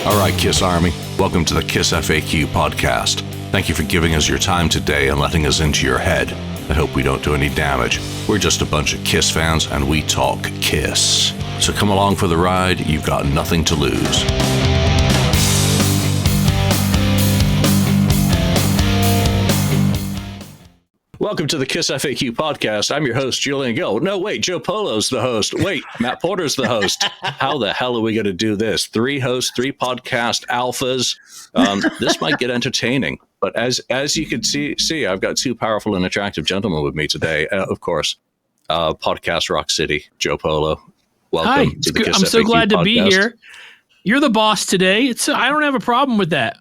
All right, Kiss Army, welcome to the KissFAQ Podcast. Thank you for giving us your time today and letting us into your head. I hope we don't do any damage. We're just a bunch of Kiss fans and we talk Kiss. So come along for the ride, you've got nothing to lose. Welcome to the KissFAQ Podcast. I'm your host, Julian Gill. No, wait, Joe Polo's the host. Wait, Matt Porter's the host. How the hell are we going to do this? 3 hosts, 3 podcast alphas. This might get entertaining. But as you can see, I've got 2 powerful and attractive gentlemen with me today. Of course, Podcast Rock City, Joe Polo. Welcome Hi, to the KissFAQ I'm so glad Podcast. to be here. You're the boss today. I don't have a problem with that.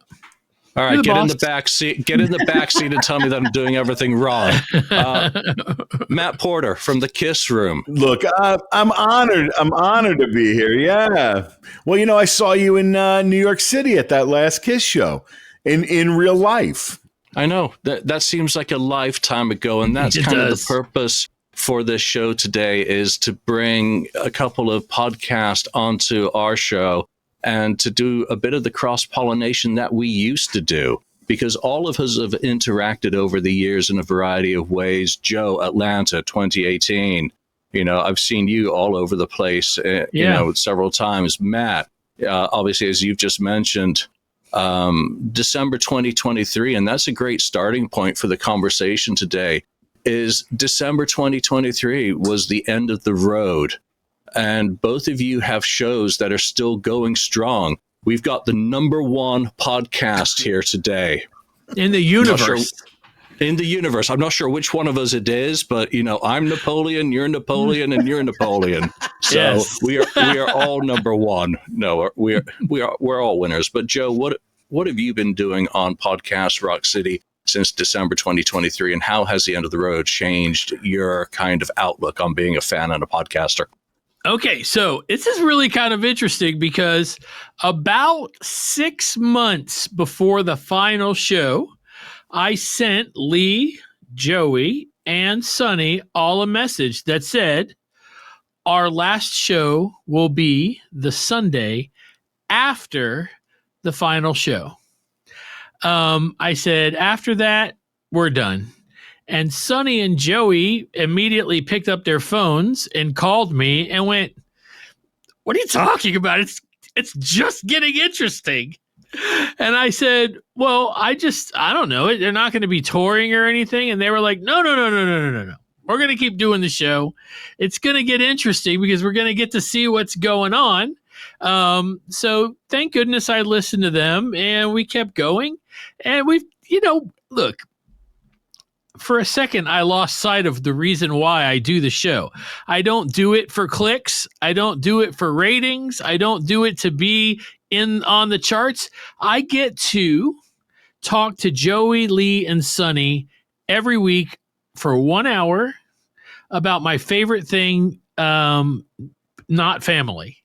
All right, get in the back seat. Get in the back seat and tell me that I'm doing everything wrong. Matt Porter from the Kiss Room. Look, I'm honored. I'm honored to be here. Yeah. Well, I saw you in New York City at that last Kiss show in real life. I know that seems like a lifetime ago, and that's kind of the purpose for this show today is to bring a couple of podcasts onto our show and to do a bit of the cross-pollination that we used to do, because all of us have interacted over the years in a variety of ways. Joe, Atlanta, 2018. I've seen you all over the place, several times. Matt, obviously, as you've just mentioned, December 2023, and that's a great starting point for the conversation today, is December 2023 was the end of the road. And both of you have shows that are still going strong. We've got the #1 podcast here today. In the universe. In the universe. I'm not sure which one of us it is, but, I'm Napoleon, you're Napoleon, and you're Napoleon. So yes. we are all #1. No, we're all winners. But Joe, what have you been doing on Podcast Rock City since December 2023, and how has the end of the road changed your kind of outlook on being a fan and a podcaster? Okay, so this is really kind of interesting because about 6 months before the final show, I sent Lee, Joey, and Sonny all a message that said, our last show will be the Sunday after the final show. I said, after that, we're done. And Sonny and Joey immediately picked up their phones and called me and went, what are you talking about? It's just getting interesting. And I said, well, I don't know. They're not going to be touring or anything. And they were like, no. We're going to keep doing the show. It's going to get interesting because we're going to get to see what's going on. So thank goodness I listened to them and we kept going. And we've, look, for a second, I lost sight of the reason why I do the show. I don't do it for clicks. I don't do it for ratings. I don't do it to be on the charts. I get to talk to Joey, Lee, and Sonny every week for 1 hour about my favorite thing, not family.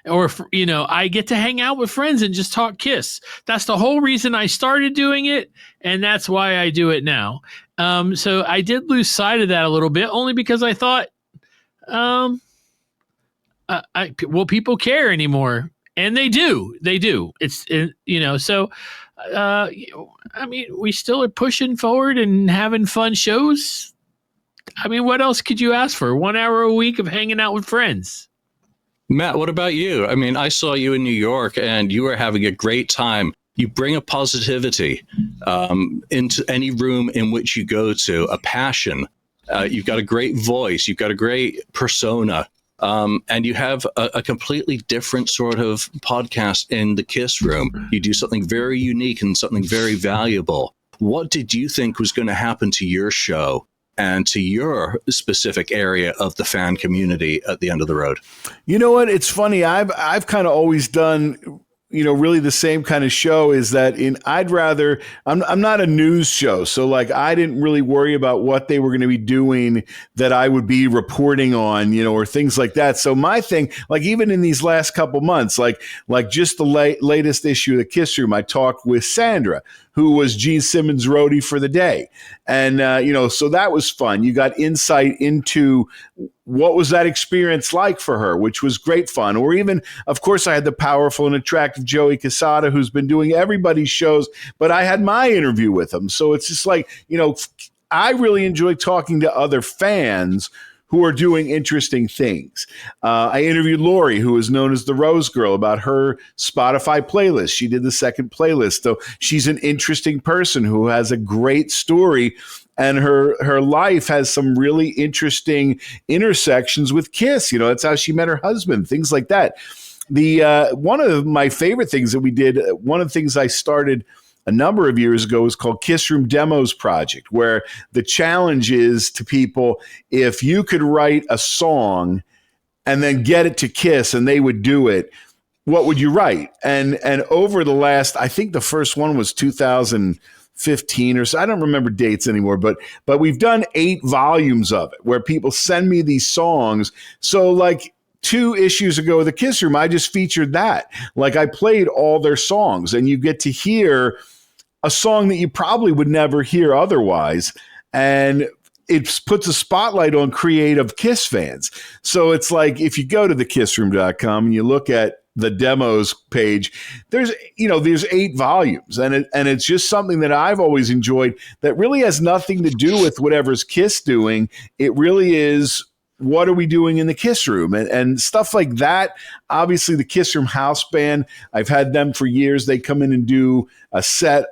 Or, I get to hang out with friends and just talk Kiss. That's the whole reason I started doing it, and that's why I do it now. So I did lose sight of that a little bit, only because I thought, will people care anymore? And they do. They do. So, we still are pushing forward and having fun shows. What else could you ask for? 1 hour a week of hanging out with friends. Matt, what about you? I saw you in New York and you were having a great time. You bring a positivity into any room in which you go to, a passion. You've got a great voice. You've got a great persona. And you have a completely different sort of podcast in the Kiss Room. You do something very unique and something very valuable. What did you think was going to happen to your show and to your specific area of the fan community at the end of the road? You know what? It's funny. I've kind of always done, really the same kind of show is that I'm not a news show. So I didn't really worry about what they were going to be doing that I would be reporting on, or things like that. So my thing, even in these last couple months, just the latest issue of the Kiss Room, I talked with Sandra, who was Gene Simmons' roadie for the day. And, so that was fun. You got insight into what was that experience like for her, which was great fun. Or even, of course, I had the powerful and attractive Joey Quesada, who's been doing everybody's shows, but I had my interview with him. So it's just like, I really enjoy talking to other fans who are doing interesting things. I interviewed Lori, who is known as the Rose Girl, about her Spotify playlist. She did the second playlist. So she's an interesting person who has a great story, and her life has some really interesting intersections with Kiss. That's how she met her husband, things like that. One of my favorite things that we did, one of the things I started a number of years ago, was called Kiss Room Demos Project, where the challenge is to people, if you could write a song and then get it to Kiss and they would do it, what would you write? And over the last, I think the first one was 2015 or so, I don't remember dates anymore, but we've done 8 volumes of it where people send me these songs. So like 2 issues ago, the Kiss Room, I just featured that. Like I played all their songs, and you get to hear a song that you probably would never hear otherwise. And it puts a spotlight on creative Kiss fans. So it's like, if you go to thekissroom.com and you look at the demos page, there's 8 volumes, and it's just something that I've always enjoyed that really has nothing to do with whatever's Kiss doing. It really is, what are we doing in the Kiss Room, and stuff like that. Obviously, the Kiss Room house band, I've had them for years. They come in and do a set,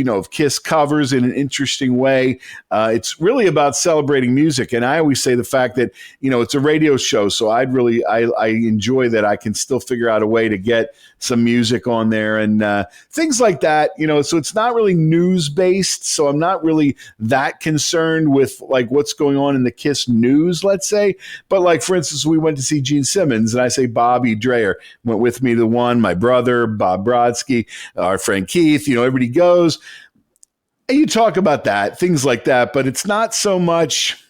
of Kiss covers in an interesting way. It's really about celebrating music, and I always say the fact that it's a radio show, so I enjoy that I can still figure out a way to get some music on there and things like that. So it's not really news based, so I'm not really that concerned with like what's going on in the Kiss news, let's say. But like, for instance, we went to see Gene Simmons, and I say Bobby Dreyer went with me to one, my brother, Bob Brodsky, our friend Keith, everybody goes. And you talk about that, things like that, but it's not so much,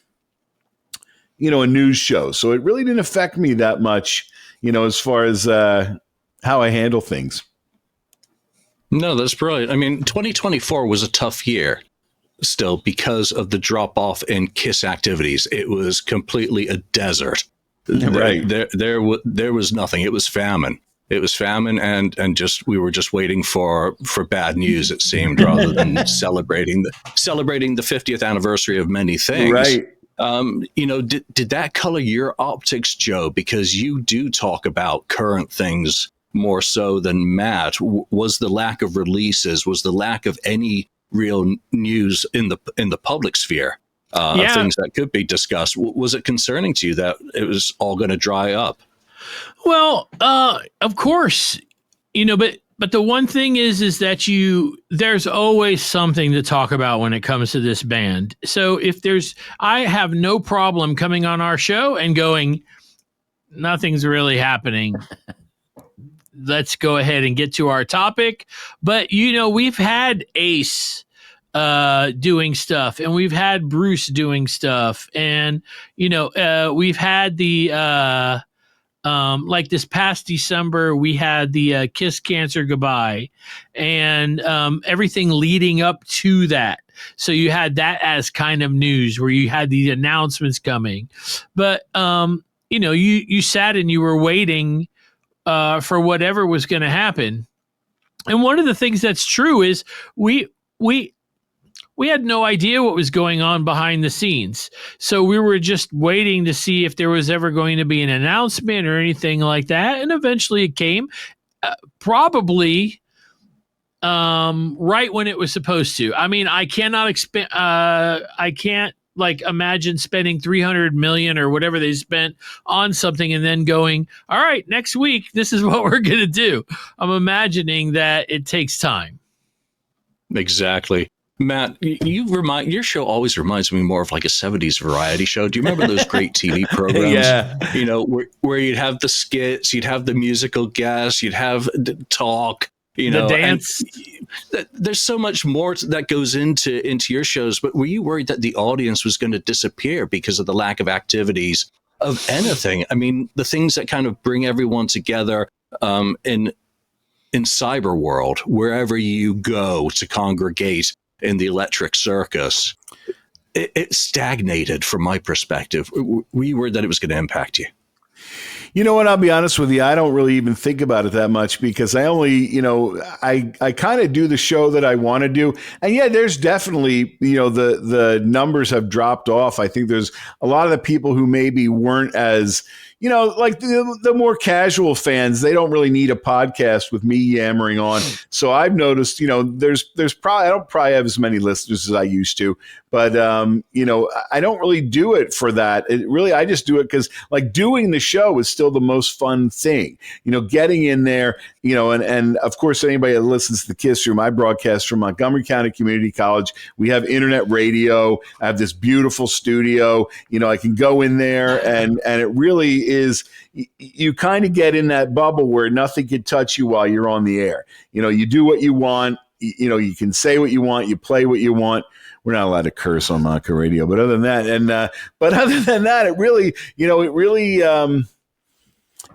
a news show. So it really didn't affect me that much, as far as how I handle things. No, that's brilliant. I mean, 2024 was a tough year still because of the drop off in Kiss activities. It was completely a desert. Right. There was nothing. It was famine. It was famine, and we were just waiting for bad news, it seemed, rather than celebrating the 50th anniversary of many things. Right. Did that color your optics, Joe? Because you do talk about current things more so than Matt. Was the lack of releases, was the lack of any real news in the public sphere, things that could be discussed, was it concerning to you that it was all going to dry up? Well, of course, but the one thing is that there's always something to talk about when it comes to this band. So I have no problem coming on our show and going, nothing's really happening. Let's go ahead and get to our topic. But, we've had Ace doing stuff, and we've had Bruce doing stuff, and, we've had the like this past December, we had the Kiss Cancer Goodbye, and everything leading up to that. So you had that as kind of news where you had the announcements coming. But, you sat and you were waiting for whatever was going to happen. And one of the things that's true is we had no idea what was going on behind the scenes. So we were just waiting to see if there was ever going to be an announcement or anything like that. And eventually it came, probably right when it was supposed to. I mean, I can't imagine spending $300 million or whatever they spent on something and then going, all right, next week, this is what we're going to do. I'm imagining that it takes time. Exactly. Matt, your show always reminds me more of like a 70s variety show. Do you remember those great TV programs? Yeah. Where you'd have the skits, you'd have the musical guests, you'd have the talk, the dance. There's so much more that goes into your shows, but were you worried that the audience was going to disappear because of the lack of activities of anything? I mean, the things that kind of bring everyone together in cyber world, wherever you go to congregate in the electric circus. it stagnated from my perspective. Were you worried that it was going to impact you? You know what? I'll be honest with you. I don't really even think about it that much because I only, I kind of do the show that I want to do. And yeah, there's definitely, the numbers have dropped off. I think there's a lot of the people who maybe weren't as, like the more casual fans, they don't really need a podcast with me yammering on. So I've noticed, there's probably, I don't probably have as many listeners as I used to, but, I don't really do it for that. I just do it because like doing the show is still the most fun thing, getting in there, and of course, anybody that listens to the Kiss Room, I broadcast from Montgomery County Community College. We have internet radio. I have this beautiful studio. I can go in there and it really is, you kind of get in that bubble where nothing can touch you while you're on the air. You do what you want. You can say what you want. You play what you want. We're not allowed to curse on Montco Radio, but other than that, it really,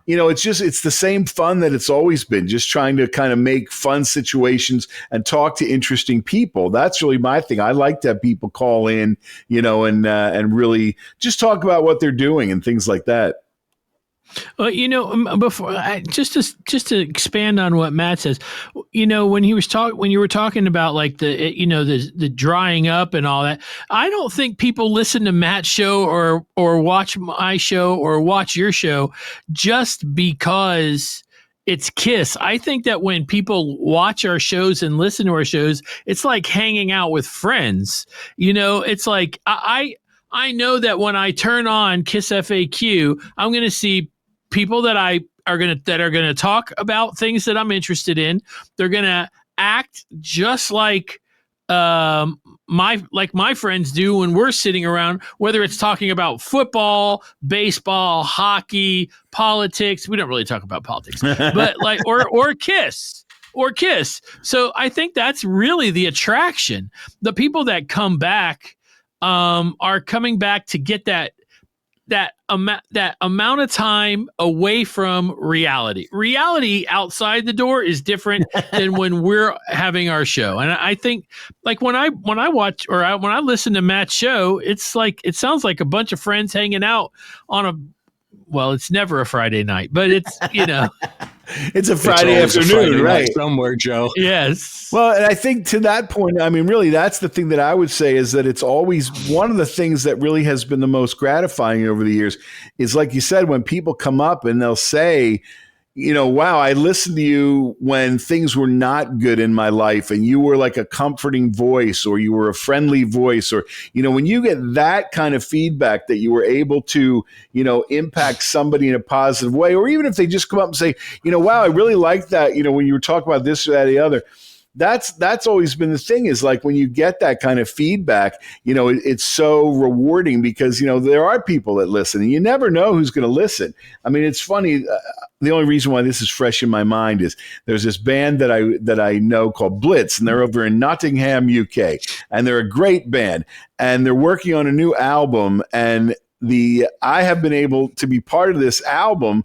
it's the same fun that it's always been, just trying to kind of make fun situations and talk to interesting people. That's really my thing. I like to have people call in, and really just talk about what they're doing and things like that. Well, before just to expand on what Matt says, when you were talking about like the drying up and all that, I don't think people listen to Matt's show or watch my show or watch your show just because it's Kiss. I think that when people watch our shows and listen to our shows, it's like hanging out with friends. It's like I know that when I turn on KissFAQ, I'm going to see people that are going to talk about things that I'm interested in. They're going to act just like my friends do when we're sitting around, whether it's talking about football, baseball, hockey, politics. We don't really talk about politics, but like or Kiss. So I think that's really the attraction. The people that come back are coming back to get that amount of time away from reality. Reality outside the door is different than when we're having our show. And I think like when I watch or when I listen to Matt's show, it's like, it sounds like a bunch of friends hanging out on it's never a Friday night, but it's, it's a Friday afternoon, right? Somewhere, Joe. Yes. Well, and I think to that point, I mean, really, that's the thing that I would say is that it's always one of the things that really has been the most gratifying over the years is, like you said, when people come up and they'll say, wow, I listened to you when things were not good in my life and you were like a comforting voice or you were a friendly voice or, when you get that kind of feedback that you were able to, impact somebody in a positive way, or even if they just come up and say, wow, I really like that, when you were talking about this or that or the other. That's always been the thing is like when you get that kind of feedback, it's so rewarding because, there are people that listen and you never know who's going to listen. I mean, it's funny. The only reason why this is fresh in my mind is there's this band that I know called Blitz, and they're over in Nottingham, UK, and they're a great band, and they're working on a new album, and I have been able to be part of this album.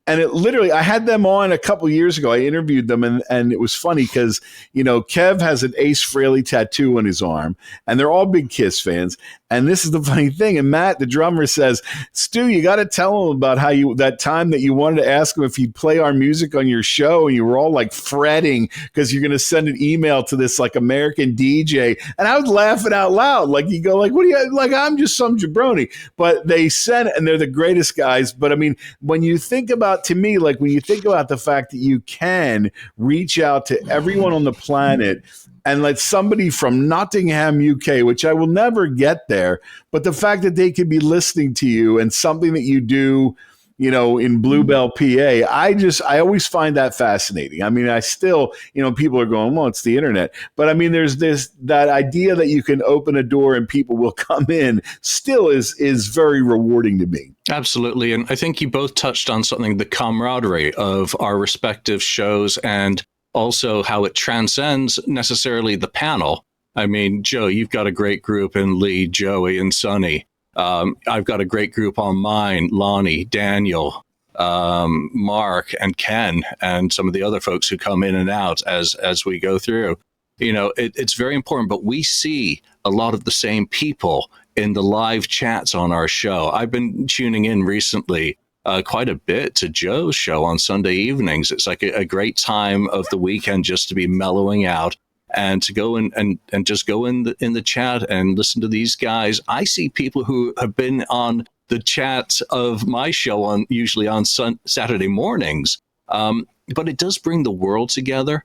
And it literally, I had them on a couple of years ago. I interviewed them, and it was funny because, Kev has an Ace Frehley tattoo on his arm, and they're all big Kiss fans. And this is the funny thing. And Matt, the drummer, says, Stu, you got to tell him about how that time that you wanted to ask him if he'd play our music on your show, and you were all like fretting because you're going to send an email to this like American DJ. And I was laughing out loud. Like you go, like, what do you like? I'm just some jabroni. But they sent it, and they're the greatest guys. But I mean, when you think about, to me, like when you think about the fact that you can reach out to everyone on the planet and let somebody from Nottingham, UK, which I will never get there, but the fact that they could be listening to you and something that you do, in Bluebell, PA, I always find that fascinating. I mean, I still, people are going, well, it's the internet. But I mean, there's that idea that you can open a door and people will come in still is very rewarding to me. Absolutely. And I think you both touched on something, the camaraderie of our respective shows and also how it transcends necessarily the panel. I mean, Joe, you've got a great group in Lee, Joey, and Sonny. I've got a great group on mine, Lonnie, Daniel, Mark, and Ken, and some of the other folks who come in and out as we go through. It's very important, but we see a lot of the same people in the live chats on our show. I've been tuning in recently quite a bit to Joe's show on Sunday evenings. It's like a great time of the weekend just to be mellowing out and to go in and just go in the chat and listen to these guys. I see people who have been on the chat of my show usually on Saturday mornings. But it does bring the world together.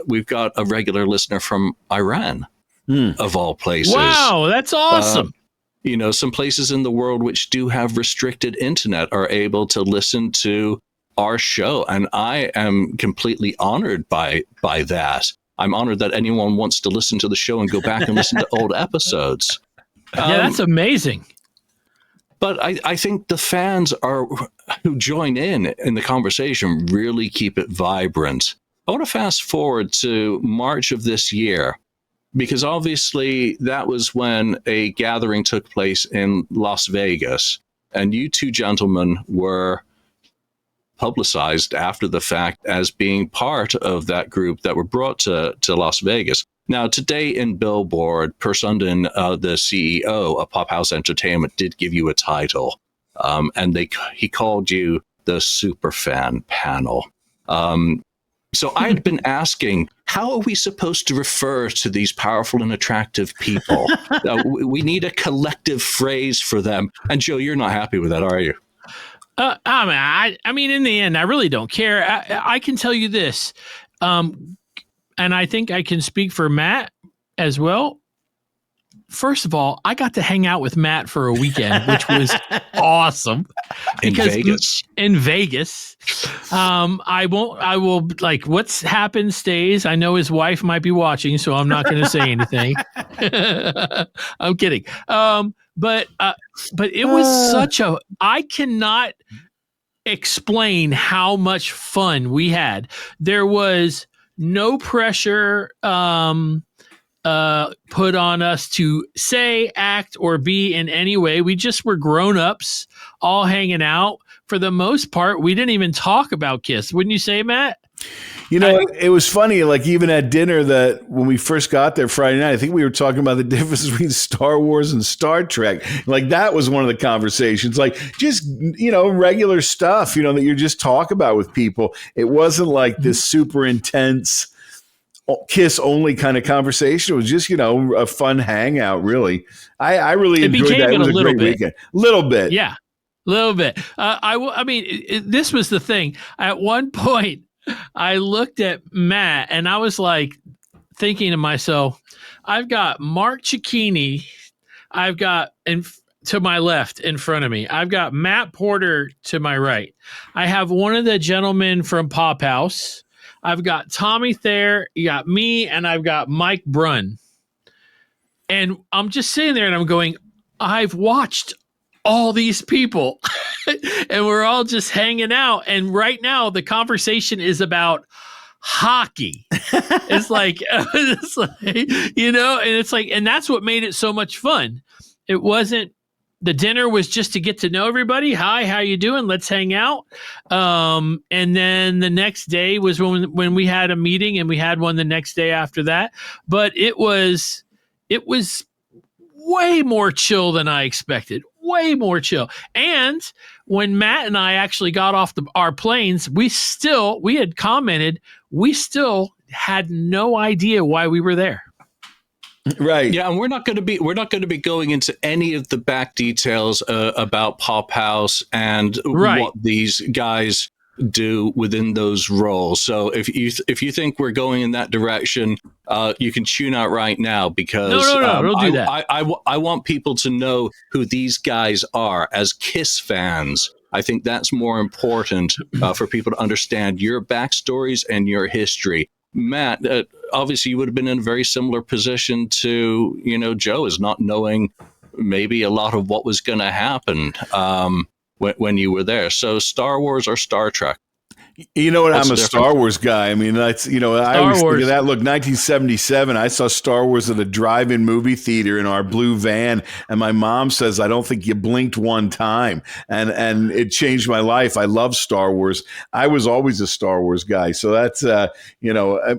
We've got a regular listener from Iran, of all places. Wow, that's awesome. Some places in the world which do have restricted internet are able to listen to our show. And I am completely honored by that. I'm honored that anyone wants to listen to the show and go back and listen to old episodes. Yeah, that's amazing. But I think the fans who join in the conversation really keep it vibrant. I want to fast forward to March of this year, because obviously that was when a gathering took place in Las Vegas, and you two gentlemen were publicized after the fact as being part of that group that were brought to Las Vegas. Now, today in Billboard, Per Sundin, the CEO of Pop House Entertainment, did give you a title, and he called you the Superfan panel. So I had been asking, how are we supposed to refer to these powerful and attractive people? We need a collective phrase for them. And Joe, you're not happy with that, are you? I mean, in the end, I really don't care. I can tell you this, and I think I can speak for Matt as well. First of all, I got to hang out with Matt for a weekend, which was awesome. In Vegas. In Vegas. I will like what's happened stays. I know his wife might be watching, so I'm not going to say anything. I'm kidding. But it was I cannot explain how much fun we had. There was no pressure put on us to say, act, or be in any way. We just were grown-ups all hanging out. For the most part, we didn't even talk about Kiss. Wouldn't you say, Matt? It was funny, like even at dinner that when we first got there Friday night, I think we were talking about the difference between Star Wars and Star Trek. Like that was one of the conversations, like just, regular stuff, that you just talk about with people. It wasn't like this super intense Kiss only kind of conversation. It was just, a fun hangout, really. I really enjoyed that. It was a great weekend. Little bit. Yeah, a little bit. This was the thing. At one point, I looked at Matt and I was like thinking to myself, I've got Mark Cicchini. I've got to my left in front of me. I've got Matt Porter to my right. I have one of the gentlemen from Pop House. I've got Tommy Thayer, you got me, and I've got Mike Brunn. And I'm just sitting there and I'm going, I've watched all these people and we're all just hanging out. And right now the conversation is about hockey. It's like, and it's like, and that's what made it so much fun. It wasn't, the dinner was just to get to know everybody. Hi, how you doing? Let's hang out. And then the next day was when we had a meeting, and we had one the next day after that. But it was way more chill than I expected. Way more chill. And when Matt and I actually got off our planes, we had commented, we still had no idea why we were there. Right. Yeah, and we're not going to be going into any of the back details about Pop House and what these guys do within those roles. So if you think we're going in that direction, you can tune out right now, because no, don't do that. I want people to know who these guys are as Kiss fans. I think that's more important for people to understand your backstories and your history. Matt, obviously you would have been in a very similar position to, Joe, is not knowing maybe a lot of what was going to happen when you were there. So Star Wars or Star Trek? You know what? I'm a Star Wars guy. I mean, that's, I always think of that. Look, 1977, I saw Star Wars at a drive-in movie theater in our blue van, and my mom says, I don't think you blinked one time. And it changed my life. I love Star Wars. I was always a Star Wars guy. So that's, I mean,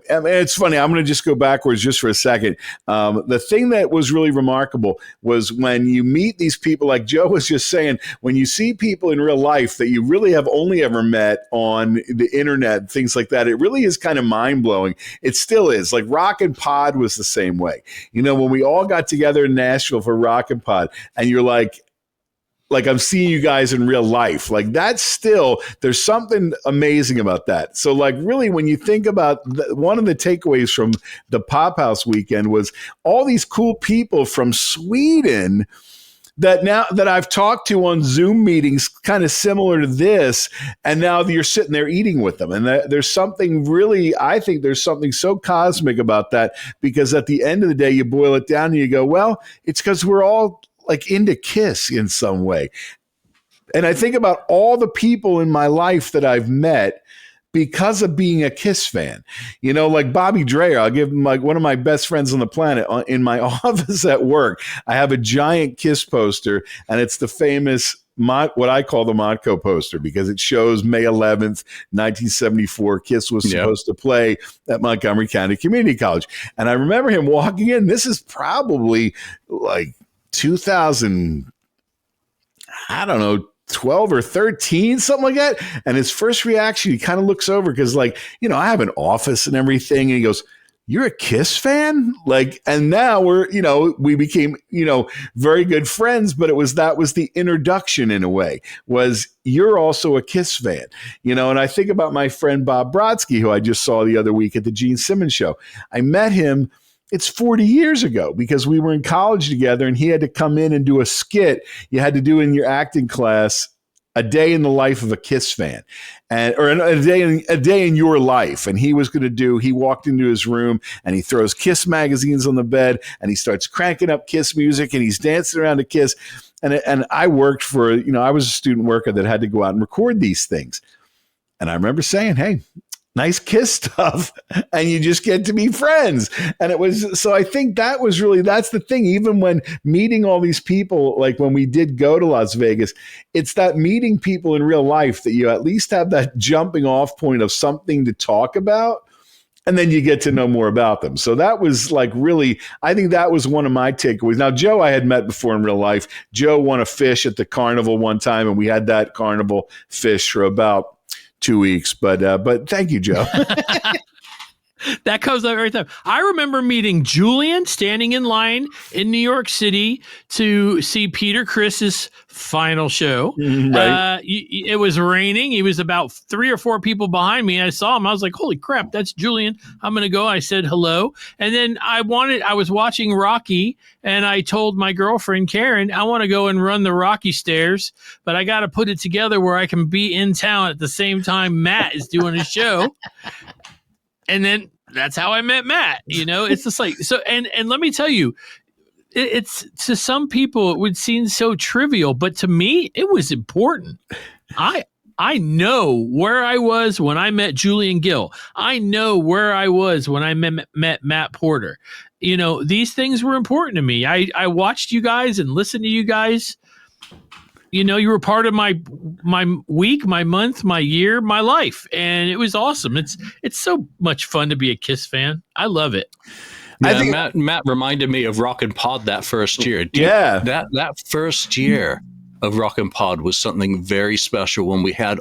it's funny. I'm going to just go backwards just for a second. The thing that was really remarkable was when you meet these people, like Joe was just saying, when you see people in real life that you really have only ever met on the internet, things like that, it really is kind of mind-blowing. It still is. Like Rockin' Pod was the same way. When we all got together in Nashville for Rockin' Pod, and you're like I'm seeing you guys in real life. Like that's still, there's something amazing about that. So like really when you think about one of the takeaways from the Pop House weekend was all these cool people from Sweden that I've talked to on Zoom meetings kind of similar to this, and now you're sitting there eating with them. And there's something really, I think there's something so cosmic about that, because at the end of the day, you boil it down and you go, well, it's because we're all like into Kiss in some way. And I think about all the people in my life that I've met because of being a Kiss fan. Like Bobby Dreyer, I'll give him like one of my best friends on the planet. In my office at work, I have a giant Kiss poster, and it's the famous what I call the Modco poster, because it shows May 11th, 1974. Kiss was supposed to play at Montgomery County Community College. And I remember him walking in. This is probably like 2000, I don't know, 12 or 13, something like that. And his first reaction, he kind of looks over because I have an office and everything. And he goes, "You're a Kiss fan?" And now we became, very good friends, but that was the introduction in a way, was you're also a Kiss fan, and I think about my friend Bob Brodsky, who I just saw the other week at the Gene Simmons show. I met him. It's 40 years ago, because we were in college together, and he had to come in and do a skit you had to do in your acting class, a day in the life of a Kiss fan, or a day in your life. And he walked into his room and he throws Kiss magazines on the bed and he starts cranking up Kiss music and he's dancing around to Kiss. And I worked for, I was a student worker that had to go out and record these things. And I remember saying, "Hey, nice Kiss stuff," and you just get to be friends. And so I think that's the thing. Even when meeting all these people, like when we did go to Las Vegas, it's that meeting people in real life that you at least have that jumping off point of something to talk about. And then you get to know more about them. So that was I think that was one of my takeaways. Now, Joe, I had met before in real life. Joe won a fish at the carnival one time, and we had that carnival fish for about 2 weeks, but thank you, Joe. That comes up every time. I remember meeting Julian standing in line in New York City to see Peter Criss's final show. Right. It was raining. He was about 3 or 4 people behind me. I saw him. I was like, "Holy crap, that's Julian. I'm going to go." I said hello. And then I was watching Rocky, and I told my girlfriend, Karen, I want to go and run the Rocky stairs, but I got to put it together where I can be in town at the same time Matt is doing his show. And then that's how I met Matt. It's just like, so, and let me tell you, it's, to some people it would seem so trivial, but to me it was important. I know where I was when I met Julian Gill. I know where I was when I met Matt Porter. These things were important to me. I watched you guys and listened to you guys. You were part of my week, my month, my year, my life, and it was awesome. It's so much fun to be a Kiss fan. I love it. Yeah, I think Matt reminded me of Rockin' Pod that first year. That first year of Rockin' Pod was something very special when we had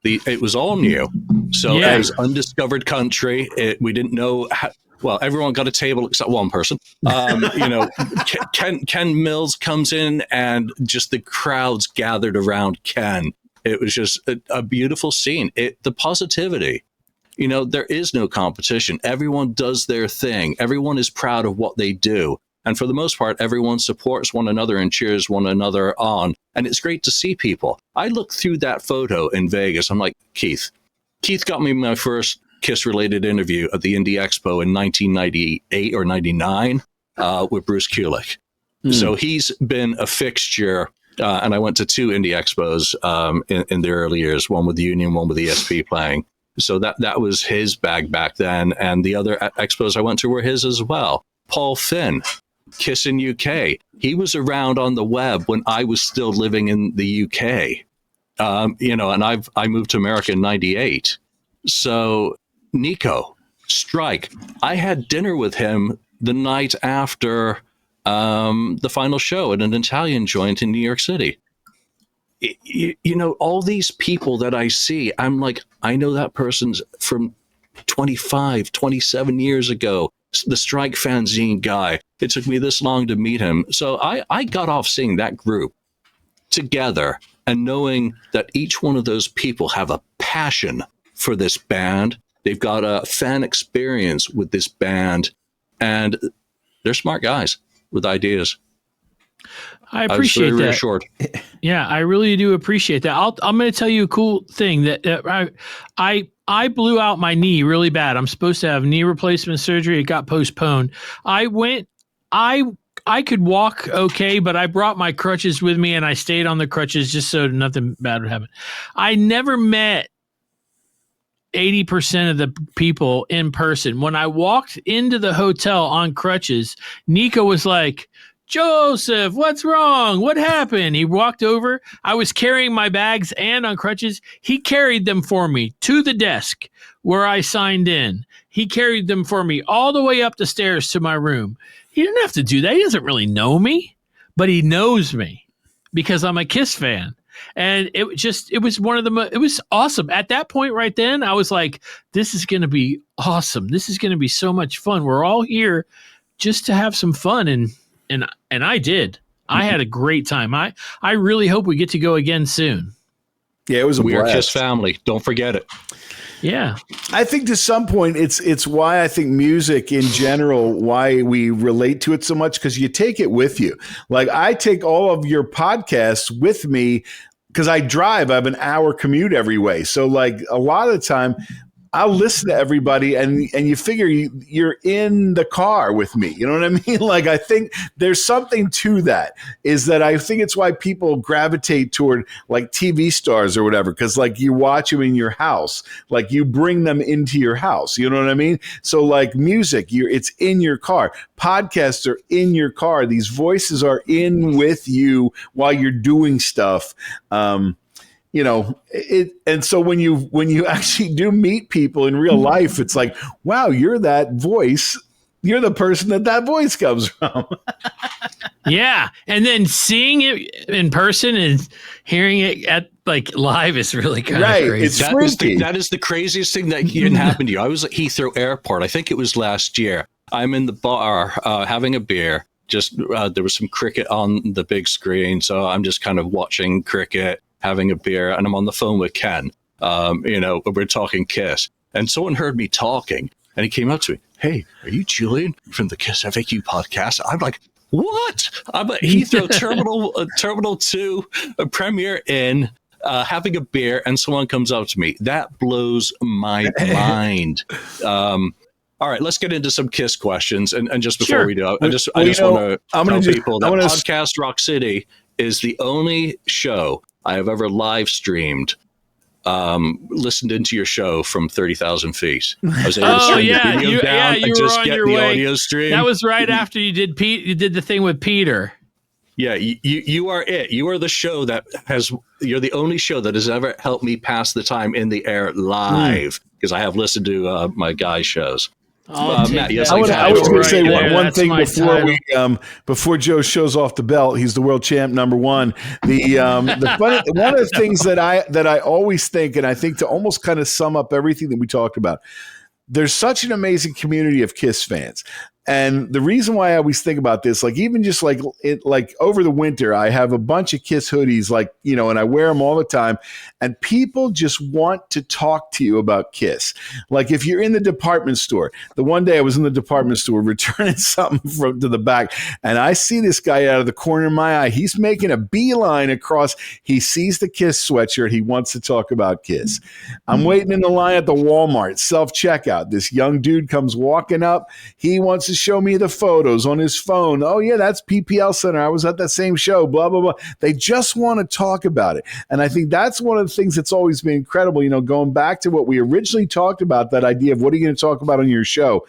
it was all new. So it was undiscovered country. We didn't know how. Well, everyone got a table except one person. Ken Mills comes in, and just the crowds gathered around Ken. It was just a beautiful scene. The positivity, there is no competition. Everyone does their thing. Everyone is proud of what they do. And for the most part, everyone supports one another and cheers one another on. And it's great to see people. I looked through that photo in Vegas. I'm like, Keith got me my first Kiss-related interview at the Indie Expo in 1998 or 99 with Bruce Kulick. So he's been a fixture And I went to 2 indie expos in the early years, one with the Union, one with ESP playing. So that was his bag back then. And the other expos I went to were his as well. Paul Finn, Kiss in UK. He was around on the web when I was still living in the UK. And I moved to America in 98. So Nico, Strike, I had dinner with him the night after the final show at an Italian joint in New York City. All these people that I see, I'm like, I know that person's from 25, 27 years ago, the Strike fanzine guy. It took me this long to meet him. So I got off seeing that group together and knowing that each one of those people have a passion for this band. They've got a fan experience with this band, and they're smart guys with ideas. I appreciate that. Reassured. Yeah, I really do appreciate that. I'm going to tell you a cool thing that I blew out my knee really bad. I'm supposed to have knee replacement surgery. It got postponed. I could walk okay, but I brought my crutches with me and I stayed on the crutches just so nothing bad would happen. I never met 80% of the people in person. When I walked into the hotel on crutches, Nico was like, Joseph, what's wrong? What happened? He walked over. I was carrying my bags and on crutches. He carried them for me to the desk where I signed in. He carried them for me all the way up the stairs to my room. He didn't have to do that. He doesn't really know me, but he knows me because I'm a Kiss fan. And it was awesome. At that point right then, I was like, this is going to be awesome. This is going to be so much fun. We're all here just to have some fun. And I did. I had a great time. I really hope we get to go again soon. Yeah, it was a blast. We are Kiss family. Don't forget it. Yeah. I think to some point it's why I think music in general, why we relate to it so much, because you take it with you. Like I take all of your podcasts with me because I drive. I have an hour commute every way. So like a lot of the time I'll listen to everybody and you figure you're in the car with me. You know what I mean? Like, I think there's something to that, is that I think it's why people gravitate toward like TV stars or whatever. Cause like you watch them in your house, like you bring them into your house. You know what I mean? So like music, it's in your car. Podcasts are in your car. These voices are in with you while you're doing stuff. And so when you actually do meet people in real life, it's like, wow, you're that voice. You're the person that voice comes from. Yeah. And then seeing it in person and hearing it at like live is really kind of crazy. It's that is the craziest thing that can happen to you. I was at Heathrow Airport. I think it was last year. I'm in the bar having a beer. Just there was some cricket on the big screen. So I'm just kind of watching cricket, having a beer, and I'm on the phone with Ken. We're talking Kiss, and someone heard me talking, and he came up to me. Hey, are you Julian from the KissFAQ podcast? I'm like, what? I'm at Heathrow Terminal 2, Premier Inn, having a beer, and someone comes up to me. That blows my mind. All right, let's get into some Kiss questions. And just before we do, I just want to tell people that Podcast Rock City is the only show I have ever live streamed, listened into your show from 30,000 feet. I was able to stream the video down and just get the audio stream. That was right after you did the thing with Peter. Yeah, you are it. You are the show you're the only show that has ever helped me pass the time in the air live, because I have listened to my guys' shows. Matt, I was going to say one thing before Joe shows off the belt. He's the world champ #1. One of the things that I always think, and I think to almost kind of sum up everything that we talked about, there's such an amazing community of Kiss fans. And the reason why I always think about this, like even just like over the winter, I have a bunch of Kiss hoodies, and I wear them all the time. And people just want to talk to you about Kiss. Like if you're in the department store, the one day I was in the department store returning something to the back, and I see this guy out of the corner of my eye. He's making a beeline across. He sees the Kiss sweatshirt. He wants to talk about Kiss. I'm waiting in the line at the Walmart self-checkout. This young dude comes walking up. He wants to to show me the photos on his phone. Oh, yeah, that's PPL Center. I was at that same show, blah, blah, blah. They just want to talk about it. And I think that's one of the things that's always been incredible, going back to what we originally talked about, that idea of what are you going to talk about on your show?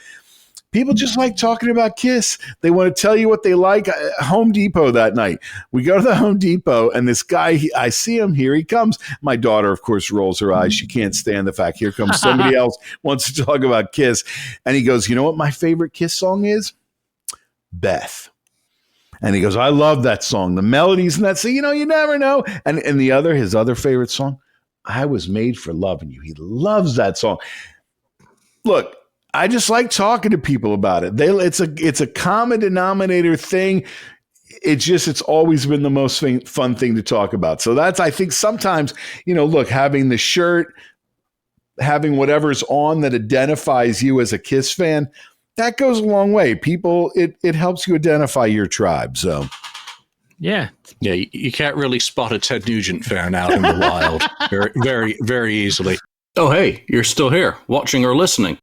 People just like talking about Kiss. They want to tell you what they like. Home Depot that night. We go to the Home Depot, and this guy, I see him. Here he comes. My daughter, of course, rolls her eyes. She can't stand the fact here comes somebody else wants to talk about Kiss. And he goes, you know what my favorite Kiss song is? Beth. And he goes, I love that song. The melodies and that. So, you never know. And his other favorite song, I Was Made for Loving You. He loves that song. Look, I just like talking to people about it. It's a common denominator thing. It's always been the most fun thing to talk about. So that's, I think sometimes, look, having the shirt, having whatever's on that identifies you as a Kiss fan, that goes a long way. People, it helps you identify your tribe. So. Yeah. Yeah. You can't really spot a Ted Nugent fan out in the wild very, very, very easily. Oh, hey, you're still here watching or listening.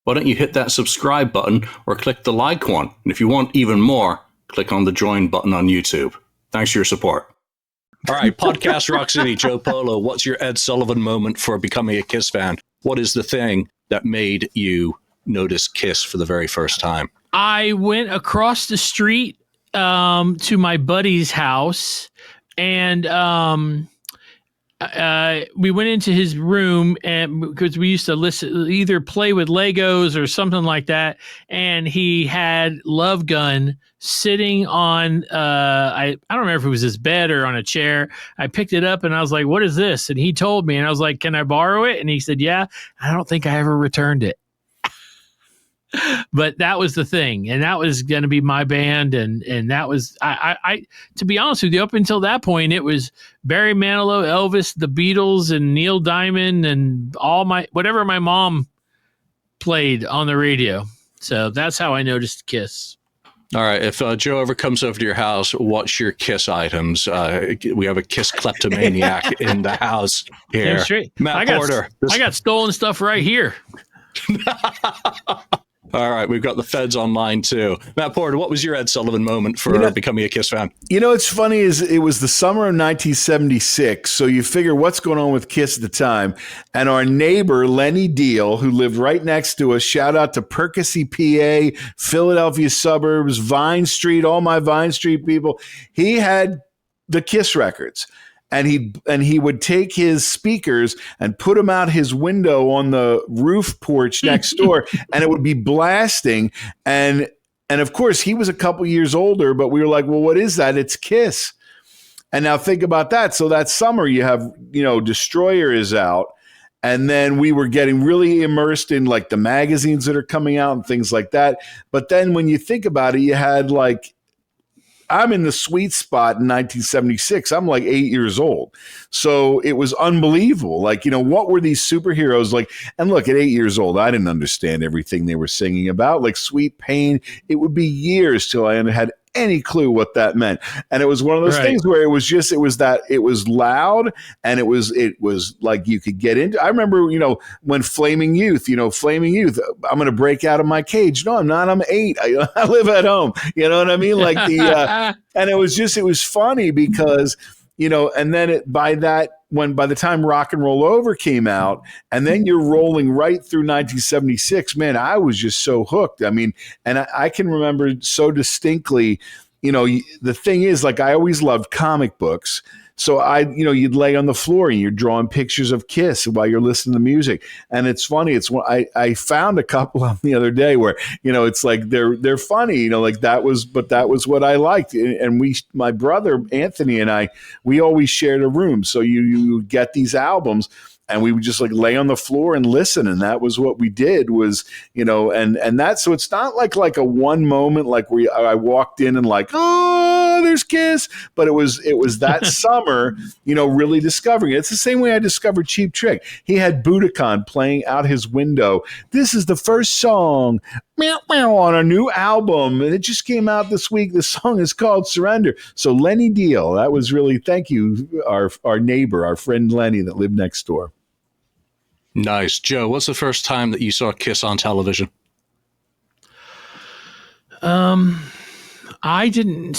Why don't you hit that subscribe button or click the like one? And if you want even more, click on the join button on YouTube. Thanks for your support. All right, Podcast Rock City, Joe Polo, what's your Ed Sullivan moment for becoming a Kiss fan? What is the thing that made you notice Kiss for the very first time? I went across the street to my buddy's house, and we went into his room, and because we used to either play with Legos or something like that, and he had Love Gun sitting on I don't remember if it was his bed or on a chair. I picked it up and I was like, what is this? And he told me, and I was like, can I borrow it? And he said, yeah. I don't think I ever returned it. But that was the thing, and that was going to be my band, and that was I to be honest with you, up until that point, it was Barry Manilow, Elvis, the Beatles, and Neil Diamond, and whatever my mom played on the radio. So that's how I noticed Kiss. All right. If Joe ever comes over to your house, what's your Kiss items? We have a Kiss kleptomaniac in the house here. Matt Porter. I got stolen stuff right here. All right, we've got the feds online too. Matt Porter, what was your Ed Sullivan moment for becoming a Kiss fan? It's funny is it was the summer of 1976, so you figure what's going on with Kiss at the time. And our neighbor, Lenny Deal, who lived right next to us, shout out to Percy, PA, Philadelphia suburbs, Vine Street, all my Vine Street people. He had the Kiss records. And he would take his speakers and put them out his window on the roof porch next door, and it would be blasting. And of course, he was a couple years older, but we were like, well, what is that? It's Kiss. And now think about that. So that summer you have, Destroyer is out. And then we were getting really immersed in like the magazines that are coming out and things like that. But then when you think about it, you had like, I'm in the sweet spot in 1976. I'm like 8 years old. So it was unbelievable. Like, what were these superheroes like? And look, at 8 years old, I didn't understand everything they were singing about. Like Sweet Pain, it would be years till I had any clue what that meant. And it was one of those things where it was loud, and it was like you could get into. I remember, when Flaming Youth, I'm going to break out of my cage. No, I'm not. I'm 8. I live at home. You know what I mean? Like and it was funny because, and then by the time Rock and Roll Over came out, and then you're rolling right through 1976, man, I was just so hooked. I mean, and I can remember so distinctly, the thing is, like, I always loved comic books. So you'd lay on the floor and you're drawing pictures of Kiss while you're listening to music. And it's funny. I found a couple of them the other day where, it's like, they're funny, like that was what I liked. And my brother, Anthony, and I, we always shared a room. So you get these albums, and we would just like lay on the floor and listen. And that was what we did was, and that, so it's not like a one moment, like I walked in and like, oh, there's Kiss, but it was that summer, really discovering it. It's the same way I discovered Cheap Trick. He had Budokan playing out his window. This is the first song on a new album, and it just came out this week. The song is called Surrender. So Lenny Deal, that was really, thank you, our neighbor, our friend Lenny that lived next door. Nice. Joe, what's the first time that you saw Kiss on television? I didn't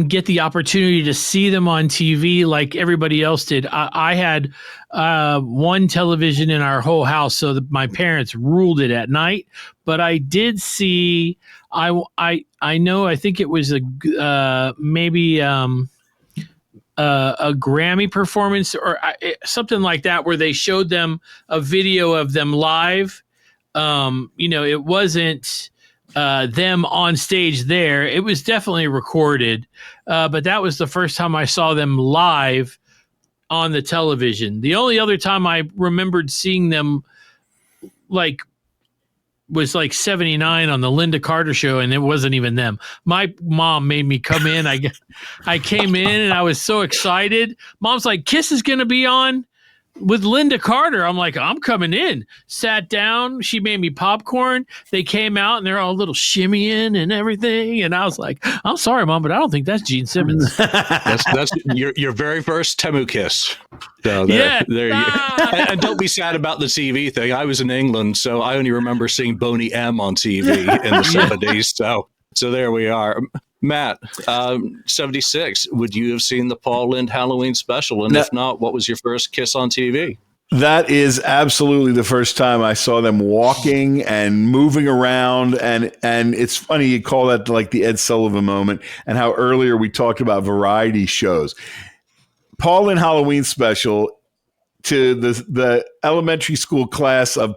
get the opportunity to see them on TV like everybody else did. I had one television in our whole house, so that my parents ruled it at night. But I did see. I think it was maybe a Grammy performance or something like that, where they showed them a video of them live. It wasn't them on stage there. It was definitely recorded, but that was the first time I saw them live on the television. The only other time I remembered seeing them was 79 on the Linda Carter show, and it wasn't even them. My mom made me come in. I came in and I was so excited. Mom's like, Kiss is going to be on with Linda Carter. I'm like, I'm coming in. Sat down. She made me popcorn. They came out and they're all a little shimmying and everything. And I was like, I'm sorry, Mom, but I don't think that's Gene Simmons. That's your very first Temu Kiss. So there you go. And don't be sad about the TV thing. I was in England, so I only remember seeing Boney M on TV in the 70s. So there we are. Matt, 76, would you have seen the Paul Lynde Halloween special? And if not, what was your first Kiss on TV? That is absolutely the first time I saw them walking and moving around. And it's funny you call that like the Ed Sullivan moment, and how earlier we talked about variety shows. Paul Lynde Halloween special to the elementary school class of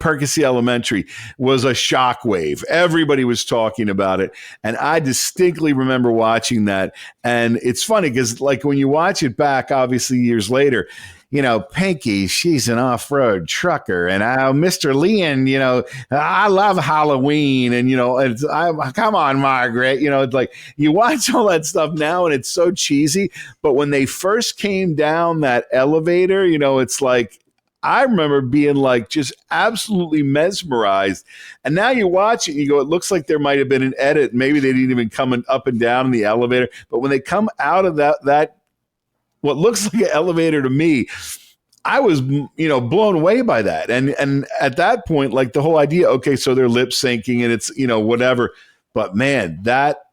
Percy Elementary was a shockwave. Everybody was talking about it. And I distinctly remember watching that. And it's funny because when you watch it back, obviously years later, Pinky, she's an off-road trucker. And Mr. Leon, I love Halloween. And, come on, Margaret. It's like you watch all that stuff now and it's so cheesy. But when they first came down that elevator, it's like, I remember being just absolutely mesmerized. And now you watch it and you go, it looks like there might have been an edit. Maybe they didn't even come up and down in the elevator. But when they come out of that what looks like an elevator to me, I was, blown away by that. And at that point, the whole idea, okay, so they're lip syncing and it's, whatever. But man, that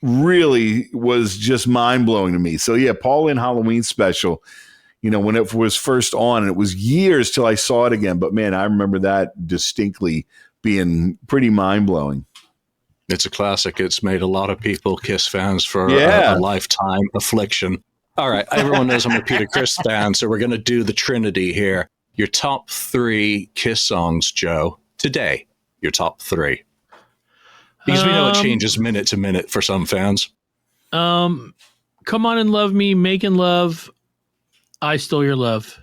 really was just mind blowing to me. So yeah, Paul Lynde Halloween special, when it was first on, and it was years till I saw it again. But man, I remember that distinctly being pretty mind blowing. It's a classic. It's made a lot of people Kiss fans for a lifetime affliction. All right. Everyone knows I'm a Peter Criss fan, so we're going to do the Trinity here. Your top 3 Kiss songs, Joe, today, your top 3. Because we know it changes minute to minute for some fans. Come On and Love Me, Making Love, I Stole Your Love.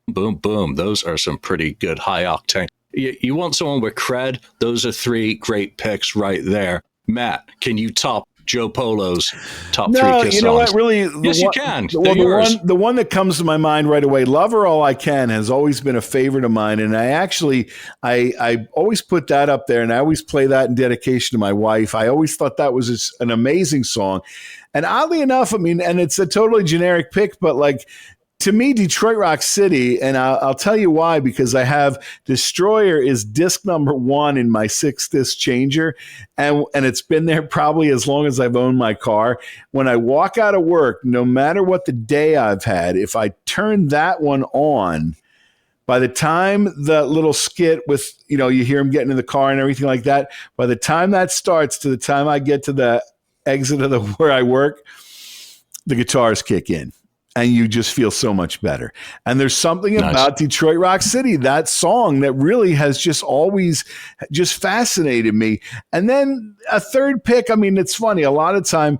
Boom, boom. Those are some pretty good high octane. You want someone with cred? Those are 3 great picks right there. Matt, can you top Joe Polo's top 3 Kiss songs? You know what? Really, you can. The one that comes to my mind right away, "Love Her All I Can," has always been a favorite of mine, and I always put that up there, and I always play that in dedication to my wife. I always thought that was an amazing song, and oddly enough, and it's a totally generic pick, but to me, Detroit Rock City, and I'll tell you why, because I have Destroyer is disc number 1 in my 6 disc changer, and it's been there probably as long as I've owned my car. When I walk out of work, no matter what the day I've had, if I turn that one on, by the time the little skit with, you hear him getting in the car and everything like that, by the time that starts to the time I get to the exit of where I work, the guitars kick in. And you just feel so much better. And there's something about Detroit Rock City, that song, that really has just always just fascinated me. And then a third pick, it's funny. A lot of time,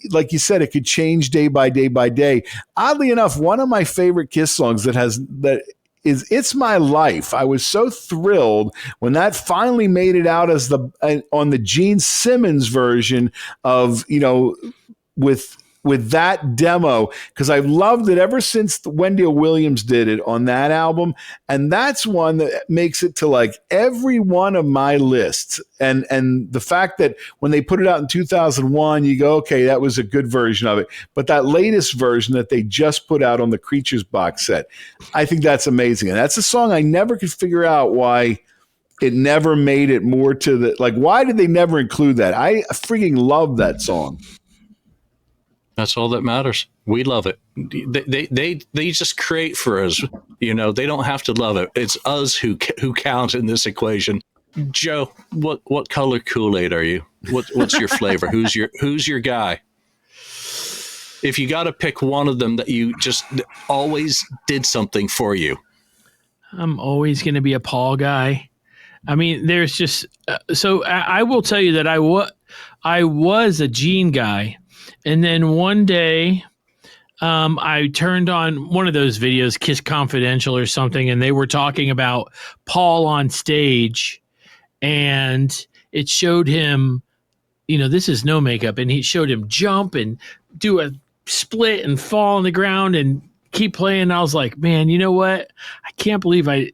like you said, it could change day by day by day. Oddly enough, one of my favorite Kiss songs is "It's My Life." I was so thrilled when that finally made it out as on the Gene Simmons version of, with that demo, because I've loved it ever since Wendy Williams did it on that album. And that's one that makes it to every one of my lists. And the fact that when they put it out in 2001, you go, okay, that was a good version of it. But that latest version that they just put out on the Creatures box set, I think that's amazing. And that's a song I never could figure out why it never made it more to the, like, why did they never include that? I freaking love that song. That's all that matters. We love it. They just create for us. You know, they don't have to love it. It's us who count in this equation. Joe, what color Kool-Aid are you? What's your flavor? Who's your guy? If you got to pick one of them that you just always did something for you. I'm always going to be a Paul guy. I mean, there's just so I will tell you that I was a Gene guy. And then one day, I turned on one of those videos, Kiss Confidential or something, and they were talking about Paul on stage, and it showed him, you know, this is no makeup, and he showed him jump and do a split and fall on the ground and keep playing. And I was like, man, you know what? I can't believe I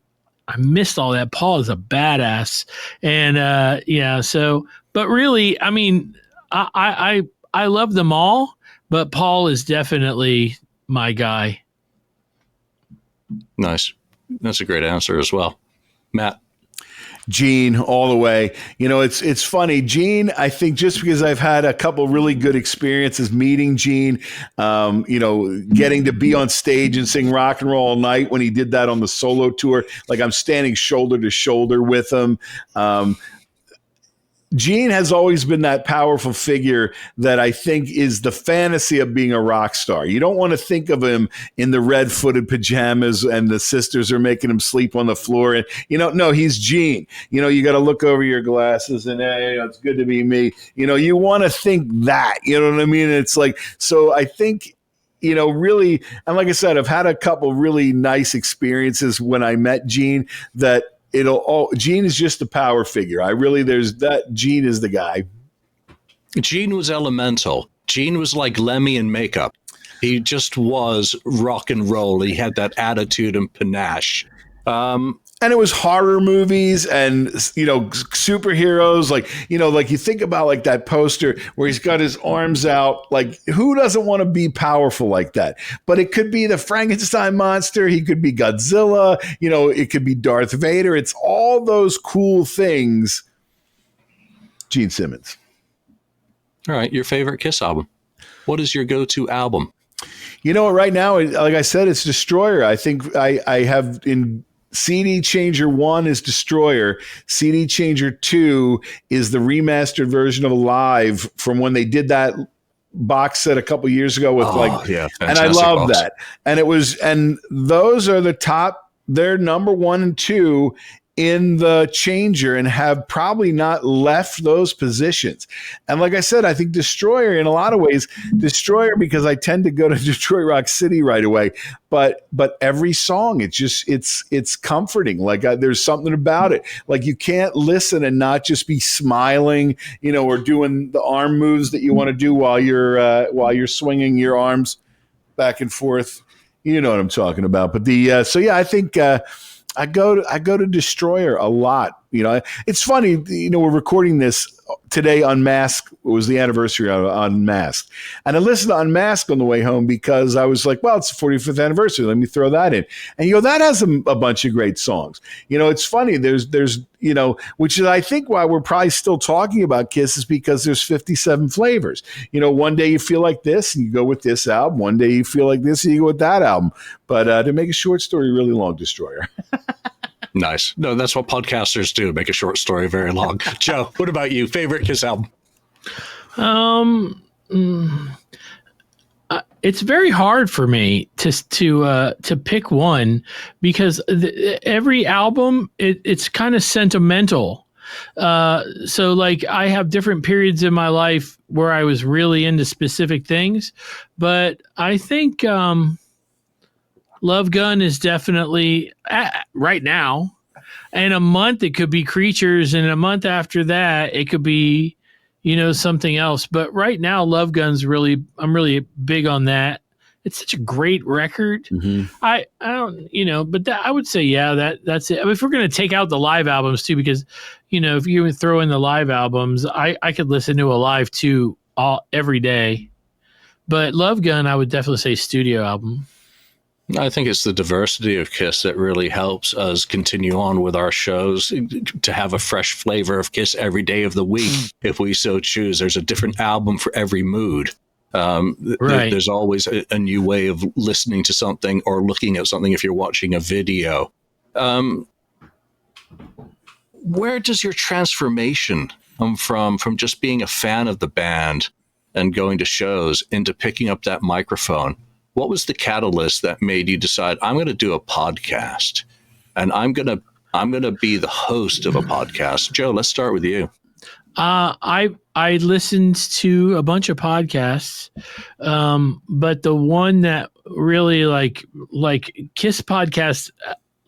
missed all that. Paul is a badass. And yeah, so, but really, I mean, I love them all, but Paul is definitely my guy. Nice. That's a great answer as well. Matt? Gene, all the way. You know, it's funny. Gene, I think just because I've had a couple really good experiences meeting Gene, you know, getting to be on stage and sing Rock and Roll All Night when he did that on the solo tour, like I'm standing shoulder to shoulder with him. Gene has always been that powerful figure that I think is the fantasy of being a rock star. You don't want to think of him in the red-footed pajamas and the sisters are making him sleep on the floor. And, you know, no, he's Gene. You know, you got to look over your glasses and, hey, you know, it's good to be me. You know, you want to think that, you know what I mean? It's like, so I think, you know, really, and like I said, I've had a couple really nice experiences when I met Gene that, Gene is just a power figure. Gene is the guy. Gene was elemental. Gene was like Lemmy in makeup. He just was rock and roll. He had that attitude and panache. And it was horror movies and, you know, superheroes. Like, you know, like you think about like that poster where he's got his arms out. Like, who doesn't want to be powerful like that? But it could be the Frankenstein monster. He could be Godzilla. You know, it could be Darth Vader. It's all those cool things. Gene Simmons. All right. Your favorite Kiss album. What is your go-to album? You know what? Right now, like I said, it's Destroyer. I think I have in CD Changer 1 is Destroyer. CD Changer 2 is the remastered version of Alive from when they did that box set a couple years ago with and I love that. And those are the top, they're number 1 and 2 in the Changer and have probably not left those positions. And like I said, I think Destroyer in a lot of ways, Destroyer because I tend to go to Detroit Rock City right away, but every song, it's comforting. Like there's something about it. Like you can't listen and not just be smiling, you know, or doing the arm moves that you want to do while you're swinging your arms back and forth. You know what I'm talking about. But I think I go to Destroyer a lot. You know, it's funny. You know, we're recording this today. Unmasked was the anniversary of Unmasked, and I listened to Unmasked on the way home because I was like, "Well, it's the 45th anniversary. Let me throw that in." And you know, that has a bunch of great songs. You know, it's funny. There's you know, which is I think why we're probably still talking about Kiss is because there's 57 flavors. You know, one day you feel like this and you go with this album. One day you feel like this and you go with that album. But to make a short story really long, Destroyer. Nice. No, that's what podcasters do. Make a short story very long. Joe, what about you? Favorite Kiss album? It's very hard for me to pick one because every album it's kind of sentimental. So like I have different periods in my life where I was really into specific things, but I think Love Gun is definitely right now. In a month, it could be Creatures, and a month after that, it could be, you know, something else. But right now, Love Gun's I'm really big on that. It's such a great record. Mm-hmm. I don't, you know, but I would say, yeah, that's it. I mean, if we're going to take out the live albums too, because, you know, if you throw in the live albums, I could listen to Alive 2 every day. But Love Gun, I would definitely say studio album. I think it's the diversity of Kiss that really helps us continue on with our shows, to have a fresh flavor of Kiss every day of the week, if we so choose. There's a different album for every mood. Right. There's always a new way of listening to something or looking at something if you're watching a video. Where does your transformation come from just being a fan of the band and going to shows into picking up that microphone? What was the catalyst that made you decide, I'm going to do a podcast and I'm going to be the host of a podcast? Joe, let's start with you. I listened to a bunch of podcasts, but the one that really like Kiss podcast,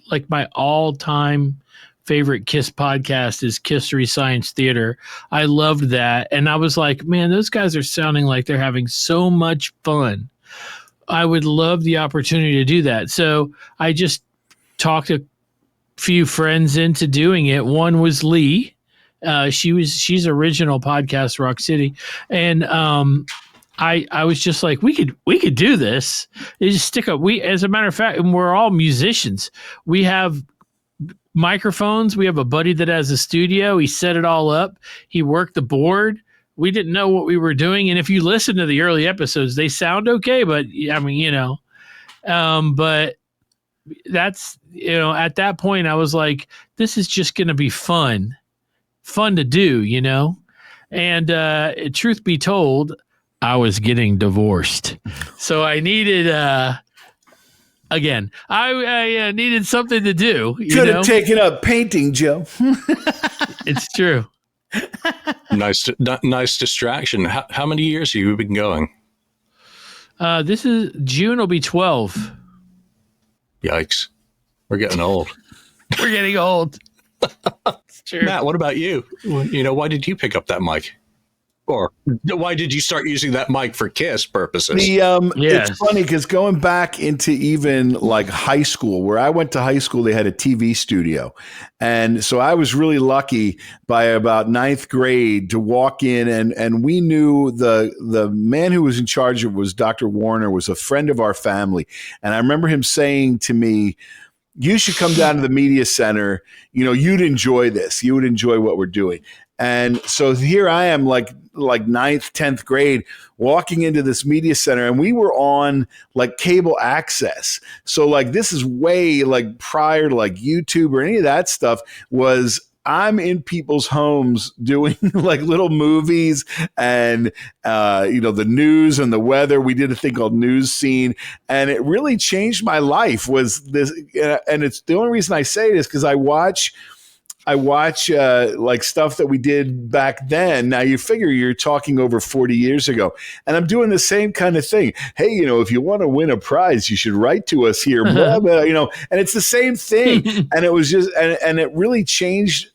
like my all-time favorite Kiss podcast is Kissery Science Theater. I loved that, and I was like, man, those guys are sounding like they're having so much fun. I would love the opportunity to do that. So I just talked a few friends into doing it. One was Lee. She's original podcast Rock City. And I was just like, we could do this. They just stick up. As a matter of fact, and we're all musicians. We have microphones. We have a buddy that has a studio. He set it all up. He worked the board. We didn't know what we were doing. And if you listen to the early episodes, they sound okay, but I mean, but that's, at that point I was like, this is just going to be fun to do, and truth be told, I was getting divorced. So I needed, again, I needed something to do. Could have taken up painting, Joe. It's true. Nice distraction. How many years have you been going? This is June will be 12. Yikes. We're getting old. We're getting old. It's true. Matt, what about you? Why did you pick up that mic? Or why did you start using that mic for Kiss purposes? It's funny because going back into even like high school, where I went to high school, they had a TV studio. And so I was really lucky by about ninth grade to walk in, and we knew the man who was in charge of it was Dr. Warner, was a friend of our family. And I remember him saying to me, you should come down to the media center. You'd enjoy this. You would enjoy what we're doing. And so here I am, like ninth, 10th grade, walking into this media center, and we were on like cable access. So like this is way like prior to like YouTube or any of that stuff. I'm in people's homes doing like little movies and, the news and the weather. We did a thing called News Scene, and it really changed my life. Was this, and it's the only reason I say it is because I watch like stuff that we did back then. Now you figure you're talking over 40 years ago, and I'm doing the same kind of thing. Hey, if you want to win a prize, you should write to us here, blah, blah, and it's the same thing. And it was just, and it really changed.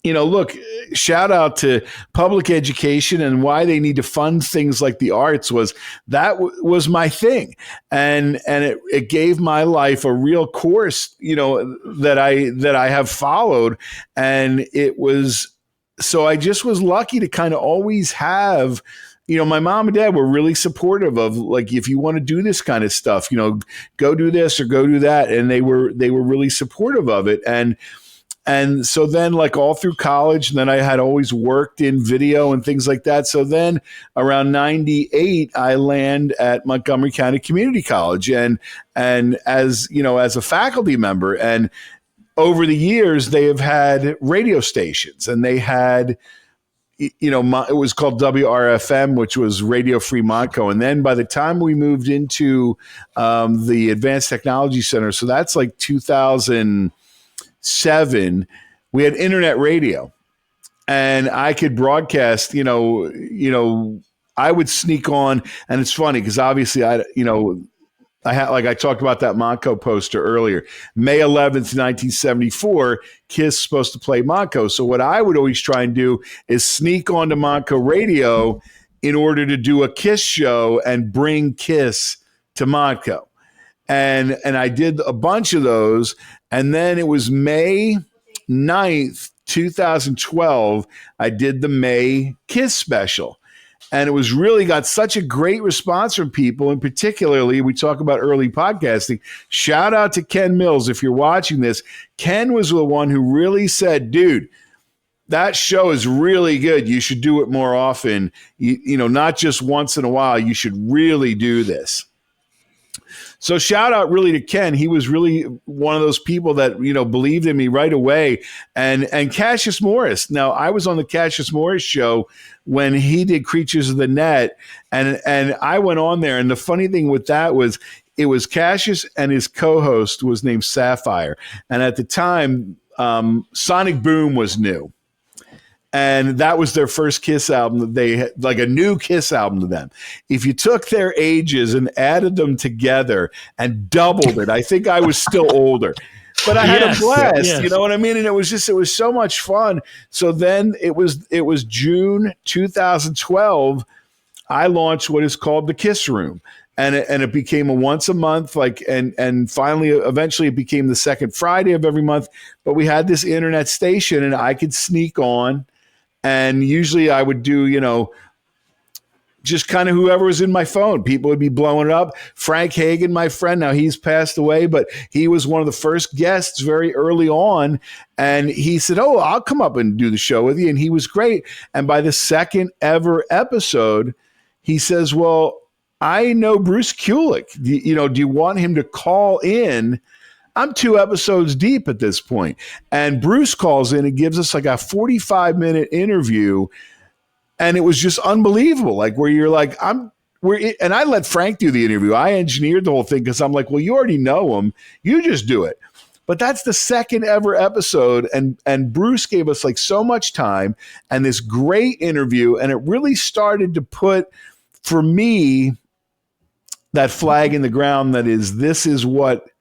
Look, shout out to public education and why they need to fund things like the arts was was my thing. And it gave my life a real course, that I have followed. And it was, so I just was lucky to kind of always have, my mom and dad were really supportive of like, if you want to do this kind of stuff, go do this or go do that. And they were really supportive of it. And so then like all through college, and then I had always worked in video and things like that. So then around 98, I land at Montgomery County Community College and as, as a faculty member. And over the years, they have had radio stations, and they had, it was called WRFM, which was Radio Free Montco. And then by the time we moved into the Advanced Technology Center, so that's like 2007, we had internet radio, and I could broadcast, I would sneak on. And it's funny because obviously I had, like I talked about that Montco poster earlier, May 11th, 1974, Kiss supposed to play Montco. So what I would always try and do is sneak onto Montco radio in order to do a Kiss show and bring Kiss to Montco. And I did a bunch of those. And then it was May 9th, 2012, I did the May Kiss special. And it was really got such a great response from people. And particularly, we talk about early podcasting. Shout out to Ken Mills. If you're watching this, Ken was the one who really said, dude, that show is really good. You should do it more often. You know, not just once in a while. You should really do this. So shout out really to Ken. He was really one of those people that, you know, believed in me right away. And Cassius Morris. Now, I was on the Cassius Morris show when he did Creatures of the Net. And I went on there. And the funny thing with that was it was Cassius and his co-host was named Sapphire. And at the time, Sonic Boom was new. And that was their first Kiss album that they had, like a new Kiss album to them. If you took their ages and added them together and doubled it, I think I was still older. But I had a blast, you know what I mean? And it was so much fun. So then it was June 2012, I launched what is called the Kiss Room. And it became a once a month, and finally, eventually it became the second Friday of every month. But we had this internet station and I could sneak on. And usually I would do, you know, just kind of whoever was in my phone. People would be blowing it up. Frank Hagen, my friend, now he's passed away, but he was one of the first guests very early on. And he said, oh, I'll come up and do the show with you. And he was great. And by the second ever episode, he says, well, I know Bruce Kulick. Do you want him to call in? I'm 2 episodes deep at this point. And Bruce calls in and gives us like a 45-minute interview. And it was just unbelievable. Like where you're like, and I let Frank do the interview. I engineered the whole thing because I'm like, well, you already know him. You just do it. But that's the second ever episode. And Bruce gave us like so much time and this great interview. And it really started to put, for me, that flag in the ground that this is what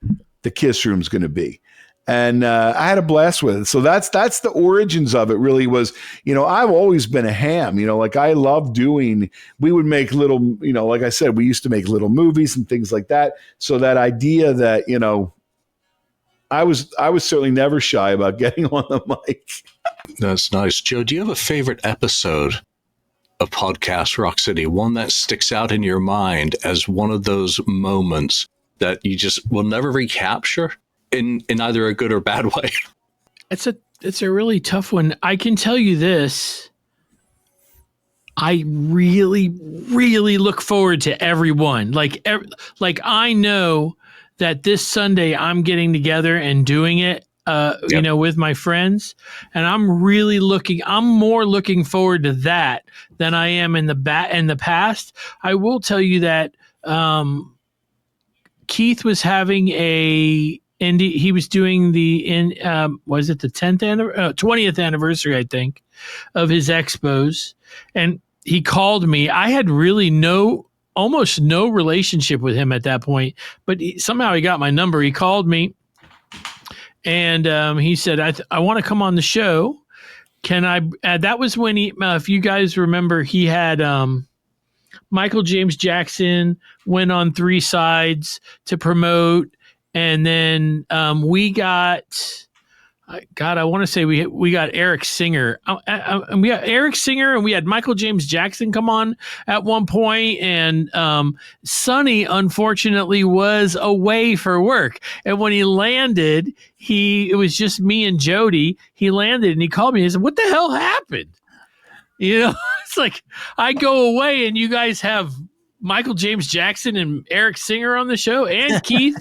the Kiss Room's going to be. And I had a blast with it. So that's the origins of it really was, you know, I've always been a ham, you know, like I love we would make little, you know, like I said, we used to make little movies and things like that. So that idea that, you know, I was certainly never shy about getting on the mic. That's nice. Joe, do you have a favorite episode of Podcast Rock City? One that sticks out in your mind as one of those moments that you just will never recapture in either a good or bad way? It's a really tough one. I can tell you this. I really, really look forward to everyone. Like I know that this Sunday I'm getting together and doing it, you know, with my friends, and I'm more looking forward to that than I am in the past. I will tell you that, Keith was having he was doing was it the 20th anniversary, I think, of his expos. And he called me. I had really almost no relationship with him at that point, but somehow he got my number. He called me and he said, I want to come on the show. Can I, that was when if you guys remember, he had, Michael James Jackson went on 3 Sides to promote, and then we got, I want to say we got Eric Singer. And we got Eric Singer, and we had Michael James Jackson come on at one point, and Sonny unfortunately was away for work, and when he landed, it was just me and Jody. He landed and he called me. He said, "What the hell happened?" You know, it's like I go away and you guys have Michael James Jackson and Eric Singer on the show, and Keith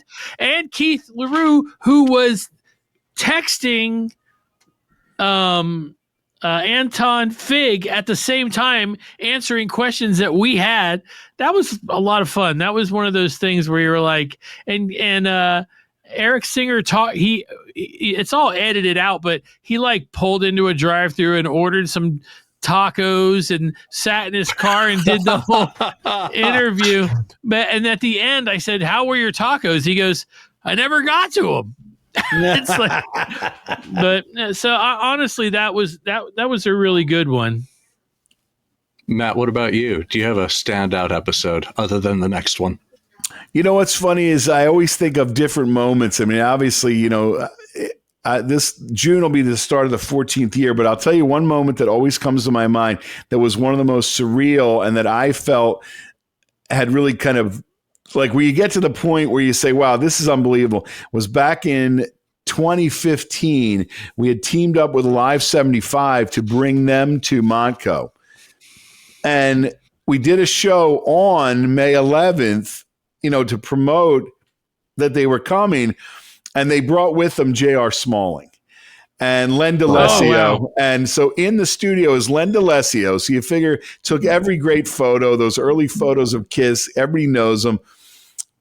LaRue, who was texting Anton Fig at the same time, answering questions that we had. That was a lot of fun. That was one of those things where you were like, and Eric Singer it's all edited out, but he like pulled into a drive-thru and ordered some tacos and sat in his car and did the whole interview. And at the end, I said, "How were your tacos?" He goes, "I never got to them." It's like, but so honestly, that was a really good one. Matt, what about you? Do you have a standout episode other than the next one? You know, what's funny is I always think of different moments. I mean, obviously, you know, this June will be the start of the 14th year, but I'll tell you one moment that always comes to my mind that was one of the most surreal and that I felt had really kind of like where you get to the point where you say, wow, this is unbelievable, was back in 2015. We had teamed up with Live 75 to bring them to Montco. And we did a show on May 11th, to promote that they were coming. And they brought with them J.R. Smalling and Len DeLessio. Oh, wow. And so in the studio is Len DeLessio. So you figure took every great photo, those early photos of Kiss, everybody knows them.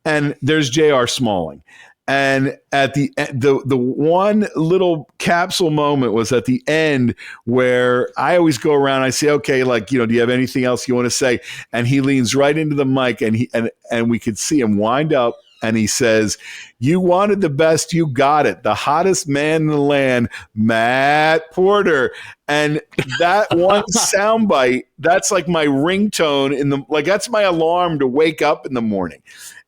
And there's J.R. Smalling. And at the one little capsule moment was at the end where I always go around. I say, okay, do you have anything else you want to say? And he leans right into the mic and we could see him wind up. And he says, you wanted the best, you got it. The hottest man in the land, Matt Porter. And that one soundbite, that's like my ringtone that's my alarm to wake up in the morning.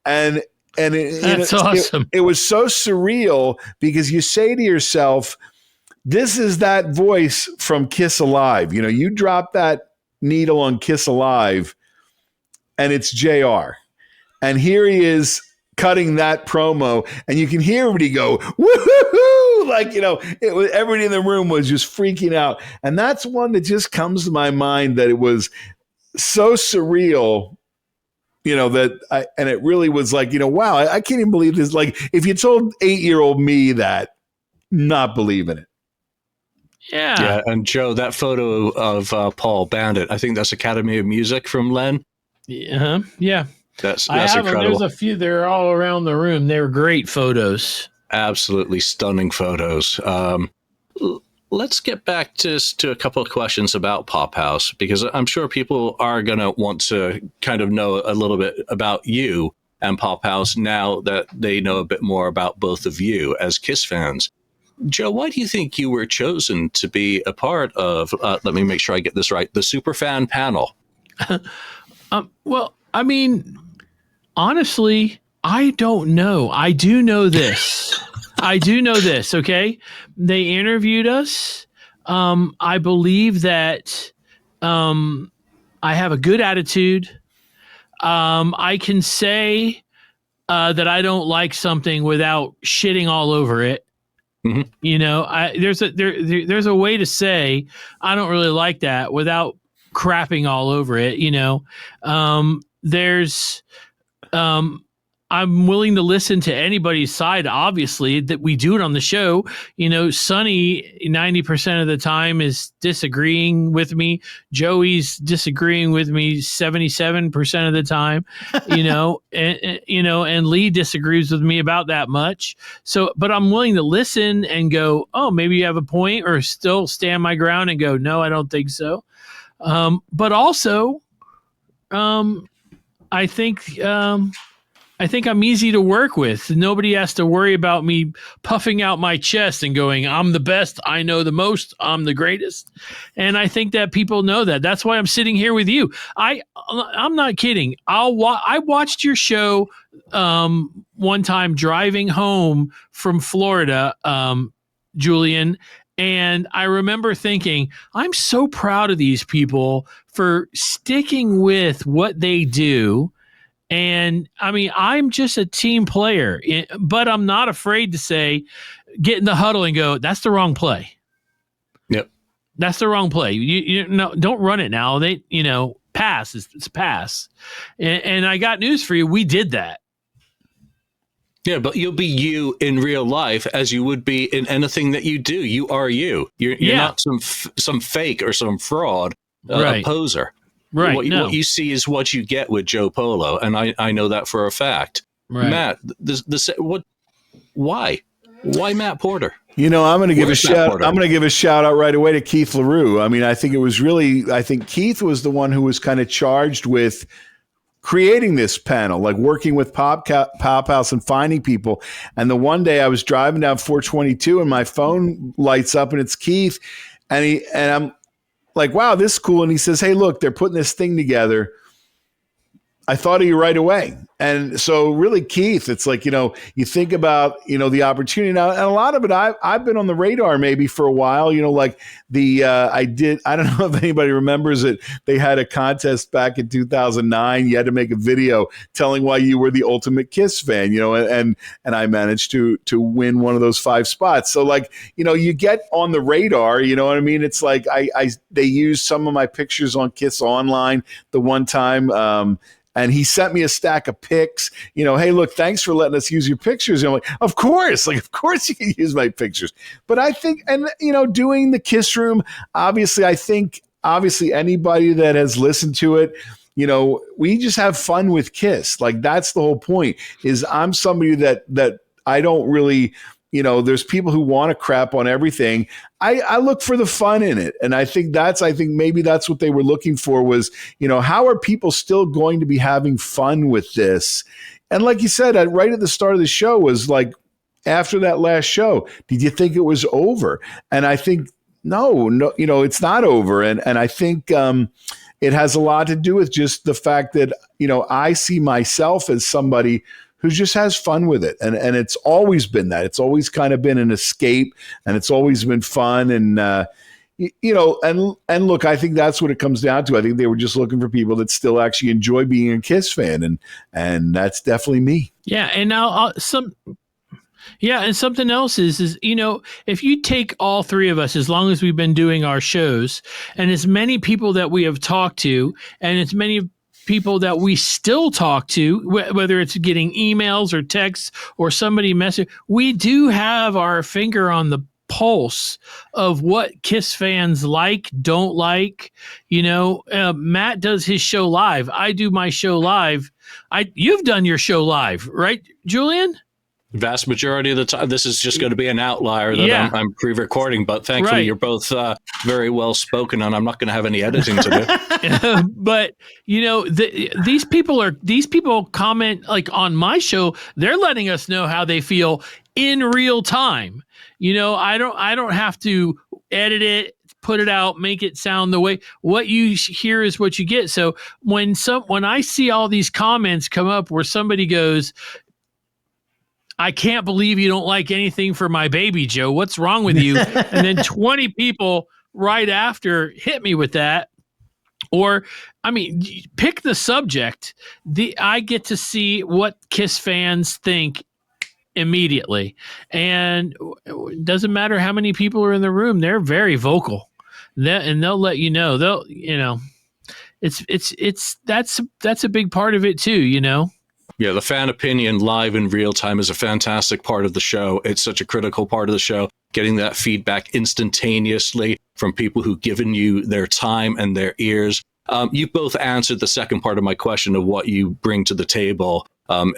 And that's awesome. It was so surreal because you say to yourself, this is that voice from Kiss Alive. You drop that needle on Kiss Alive and it's JR. And here he is cutting that promo and you can hear everybody go, woohoo! It was, everybody in the room was just freaking out. And that's one that just comes to my mind that it was so surreal. And it really was wow, I can't even believe this. Like, if you told 8-year-old me that, not believing it. Yeah. Yeah. And Joe, that photo of Paul Bandit, I think that's Academy of Music from Len. Yeah. That's incredible. There's a few. They're all around the room. They were great photos. Absolutely stunning photos. Let's get back to a couple of questions about Pop House, because I'm sure people are going to want to kind of know a little bit about you and Pop House now that they know a bit more about both of you as Kiss fans. Joe, why do you think you were chosen to be a part of, let me make sure I get this right, the Superfan panel? Well, I mean, honestly, I don't know. I do know this. Okay. They interviewed us. I believe that I have a good attitude. I can say that I don't like something without shitting all over it. Mm-hmm. There's a way to say I don't really like that without crapping all over it. I'm willing to listen to anybody's side, obviously, that we do it on the show. Sonny, 90% of the time is disagreeing with me. Joey's disagreeing with me 77% of the time, and Lee disagrees with me about that much. So, but I'm willing to listen and go, oh, maybe you have a point, or still stand my ground and go, no, I don't think so. But also, I think I'm easy to work with. Nobody has to worry about me puffing out my chest and going, I'm the best, I know the most, I'm the greatest. And I think that people know that. That's why I'm sitting here with you. I'm not kidding. I watched your show one time driving home from Florida, Julian, and I remember thinking, I'm so proud of these people for sticking with what they do. And I mean, I'm just a team player, but I'm not afraid to say, get in the huddle and go, that's the wrong play. Yep. That's the wrong play. Don't run it now. Pass. It's a pass. And I got news for you. We did that. Yeah, but you'll be you in real life as you would be in anything that you do. You are you. You're not some fake or some fraud, a poser. Right. What you see is what you get with Joe Polo, and I know that for a fact. Right. Matt, why Matt Porter? I'm going to give a shout. I'm going to give a shout out right away to Keith LaRue. I mean, I think Keith was the one who was kind of charged with creating this panel, like working with Pop House and finding people. And the one day I was driving down 422 and my phone lights up and it's Keith, and I'm like, wow, this is cool. And he says, hey, look, they're putting this thing together. I thought of you right away. And so really, Keith, it's like, you think about, the opportunity now, and a lot of it, I've been on the radar maybe for a while, like I don't know if anybody remembers it. They had a contest back in 2009. You had to make a video telling why you were the ultimate Kiss fan, and I managed to win one of those 5 spots. So like, you get on the radar, you know what I mean? It's like, they used some of my pictures on Kiss Online the one time, and he sent me a stack of pics, hey, look, thanks for letting us use your pictures. And I'm like, of course you can use my pictures. But I think, and, doing the Kiss Room, obviously anybody that has listened to it, we just have fun with Kiss. Like, that's the whole point, is I'm somebody that I don't really, there's people who want to crap on everything. I look for the fun in it. And I think maybe that's what they were looking for was, how are people still going to be having fun with this? And like you said, right at the start of the show was like, after that last show, did you think it was over? And I think, no, it's not over. And I think it has a lot to do with just the fact that, I see myself as somebody who just has fun with it. And it's always been that. It's always kind of been an escape, and it's always been fun. And, and look, I think that's what it comes down to. I think they were just looking for people that still actually enjoy being a Kiss fan. And that's definitely me. Yeah. And now and something else is, if you take all 3 of us, as long as we've been doing our shows, and as many people that we have talked to, and as many people that we still talk to, whether it's getting emails or texts or somebody message, we do have our finger on the pulse of what Kiss fans like, don't like. Matt does his show live. I do my show live. You've done your show live, right, Julian? Vast majority of the time. This is just going to be an outlier that I'm pre-recording, but thankfully you're both very well spoken, and I'm not going to have any editing to do. But these people comment like on my show. They're letting us know how they feel in real time. I don't have to edit it, put it out, make it sound the way what you hear is what you get. So when I see all these comments come up where somebody goes, I can't believe you don't like anything for my baby, Joe. What's wrong with you? And then 20 people right after hit me with that. Or, pick the subject. I get to see what Kiss fans think immediately. And it doesn't matter how many people are in the room. They're very vocal. And they'll let you know. That's a big part of it too, Yeah, the fan opinion live in real time is a fantastic part of the show. It's such a critical part of the show, getting that feedback instantaneously from people who've given you their time and their ears. You both answered the second part of my question of what you bring to the table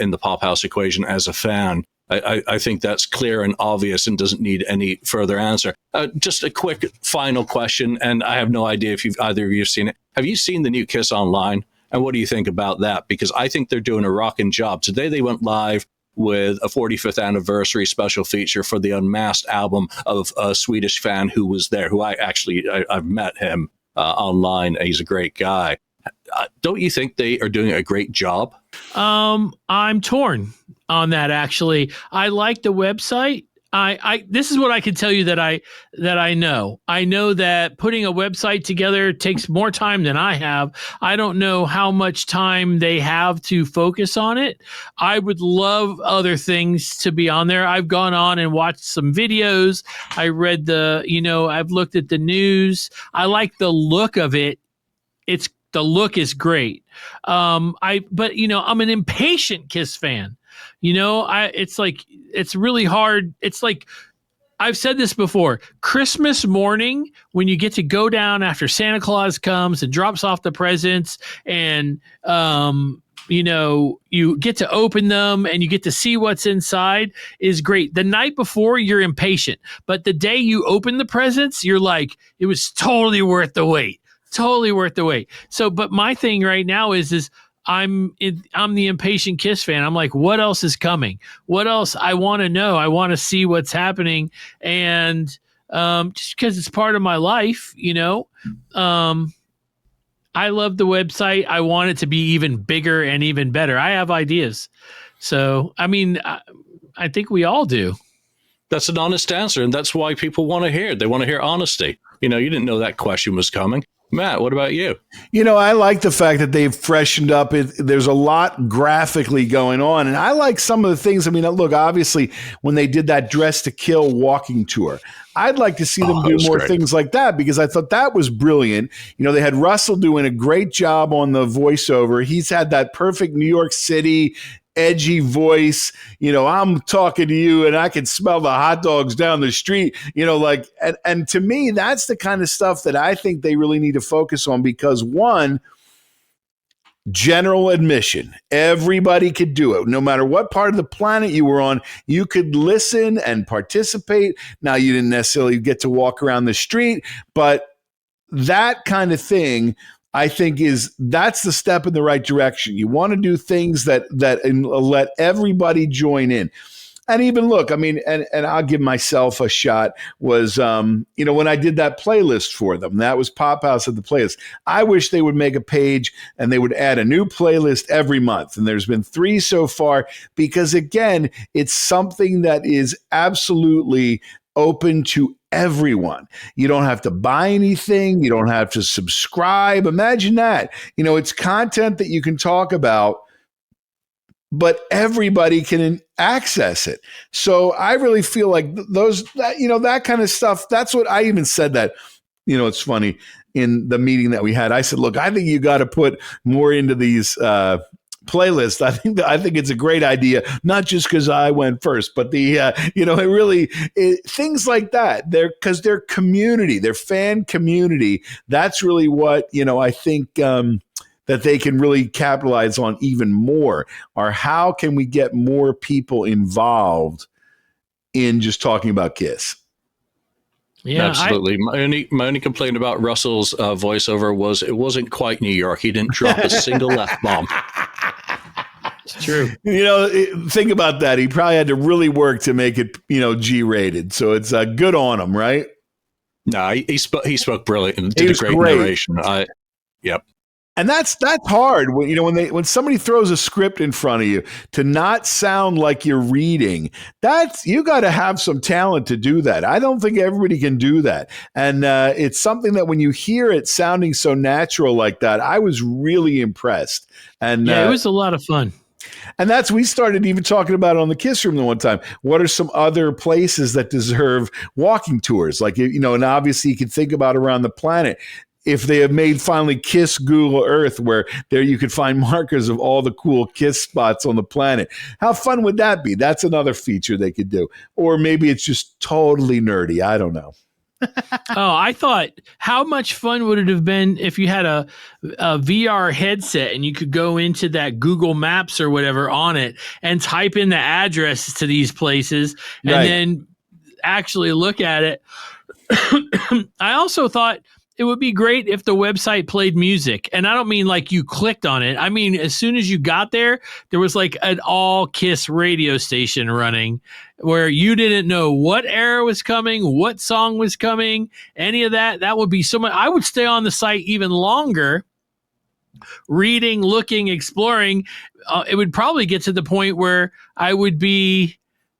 in the Pop House equation as a fan. I think that's clear and obvious and doesn't need any further answer. Just a quick final question, and I have no idea if either of you have seen it. Have you seen the new Kiss Online? And what do you think about that? Because I think they're doing a rocking job. Today they went live with a 45th anniversary special feature for the Unmasked album of a Swedish fan who was there, who I've met him online. He's a great guy. Don't you think they are doing a great job? I'm torn on that, actually. I like the website. This is what I can tell you that I know. I know that putting a website together takes more time than I have. I don't know how much time they have to focus on it. I would love other things to be on there. I've gone on and watched some videos. I read I've looked at the news. I like the look of it. The look is great. But I'm an impatient Kiss fan. It's really hard. It's like, I've said this before, Christmas morning, when you get to go down after Santa Claus comes and drops off the presents, and, you get to open them and you get to see what's inside, is great. The night before, you're impatient, but the day you open the presents, you're like, it was totally worth the wait. Totally worth the wait. So, but my thing right now is I'm the impatient Kiss fan. I'm like, what else is coming? What else? I want to know. I want to see what's happening. And just because it's part of my life, I love the website. I want it to be even bigger and even better. I have ideas. So, I mean, I think we all do. That's an honest answer, and that's why people want to hear it. They want to hear honesty. You didn't know that question was coming. Matt, what about you? I like the fact that they've freshened up it. There's a lot graphically going on. And I like some of the things. I mean, look, obviously, when they did that Dress to Kill walking tour, I'd like to see them do more things like that, because I thought that was brilliant. They had Russell doing a great job on the voiceover. He's had that perfect New York City edgy voice. I'm talking to you and I can smell the hot dogs down the street, and to me, that's the kind of stuff that I think they really need to focus on, because one, general admission, everybody could do it. No matter what part of the planet you were on, you could listen and participate. Now, you didn't necessarily get to walk around the street, but that kind of thing, I think that's the step in the right direction. You want to do things that let everybody join in. And even look, I mean, and I'll give myself a shot, was, when I did that playlist for them, that was Pop House at the Playlist. I wish they would make a page and they would add a new playlist every month. And there's been 3 so far, because again, it's something that is absolutely open to everyone. You don't have to buy anything. You don't have to subscribe. Imagine that. It's content that you can talk about, but everybody can access it. So I really feel like that kind of stuff, that's what I even said that, it's funny, in the meeting that we had, I said, look, I think you got to put more into these playlist. I think it's a great idea, not just because I went first, but things like that. Because they're community, they're fan community. That's really what I think that they can really capitalize on even more. Or how can we get more people involved in just talking about Kiss? Yeah, absolutely. My only complaint about Russell's voiceover was it wasn't quite New York. He didn't drop a single F-bomb. It's true. Think about that. He probably had to really work to make it, G-rated. So it's good on him, right? No, he spoke brilliant and did a great narration. Yep. And that's hard when somebody throws a script in front of you, to not sound like you're reading. You got to have some talent to do that. I don't think everybody can do that. And it's something that when you hear it sounding so natural like that, I was really impressed. And it was a lot of fun. And we started even talking about it on the Kiss Room the one time. What are some other places that deserve walking tours? Like, and obviously you can think about around the planet. If they have made finally Kiss Google Earth, where there you could find markers of all the cool Kiss spots on the planet. How fun would that be? That's another feature they could do. Or maybe it's just totally nerdy. I don't know. I thought, how much fun would it have been if you had a VR headset and you could go into that Google Maps or whatever on it and type in the address to these places and then actually look at it. I also thought it would be great if the website played music. And I don't mean like you clicked on it. I mean, as soon as you got there, there was like an all Kiss radio station running where you didn't know what era was coming, what song was coming, any of that. That would be so much. I would stay on the site even longer, reading, looking, exploring. It would probably get to the point where I would be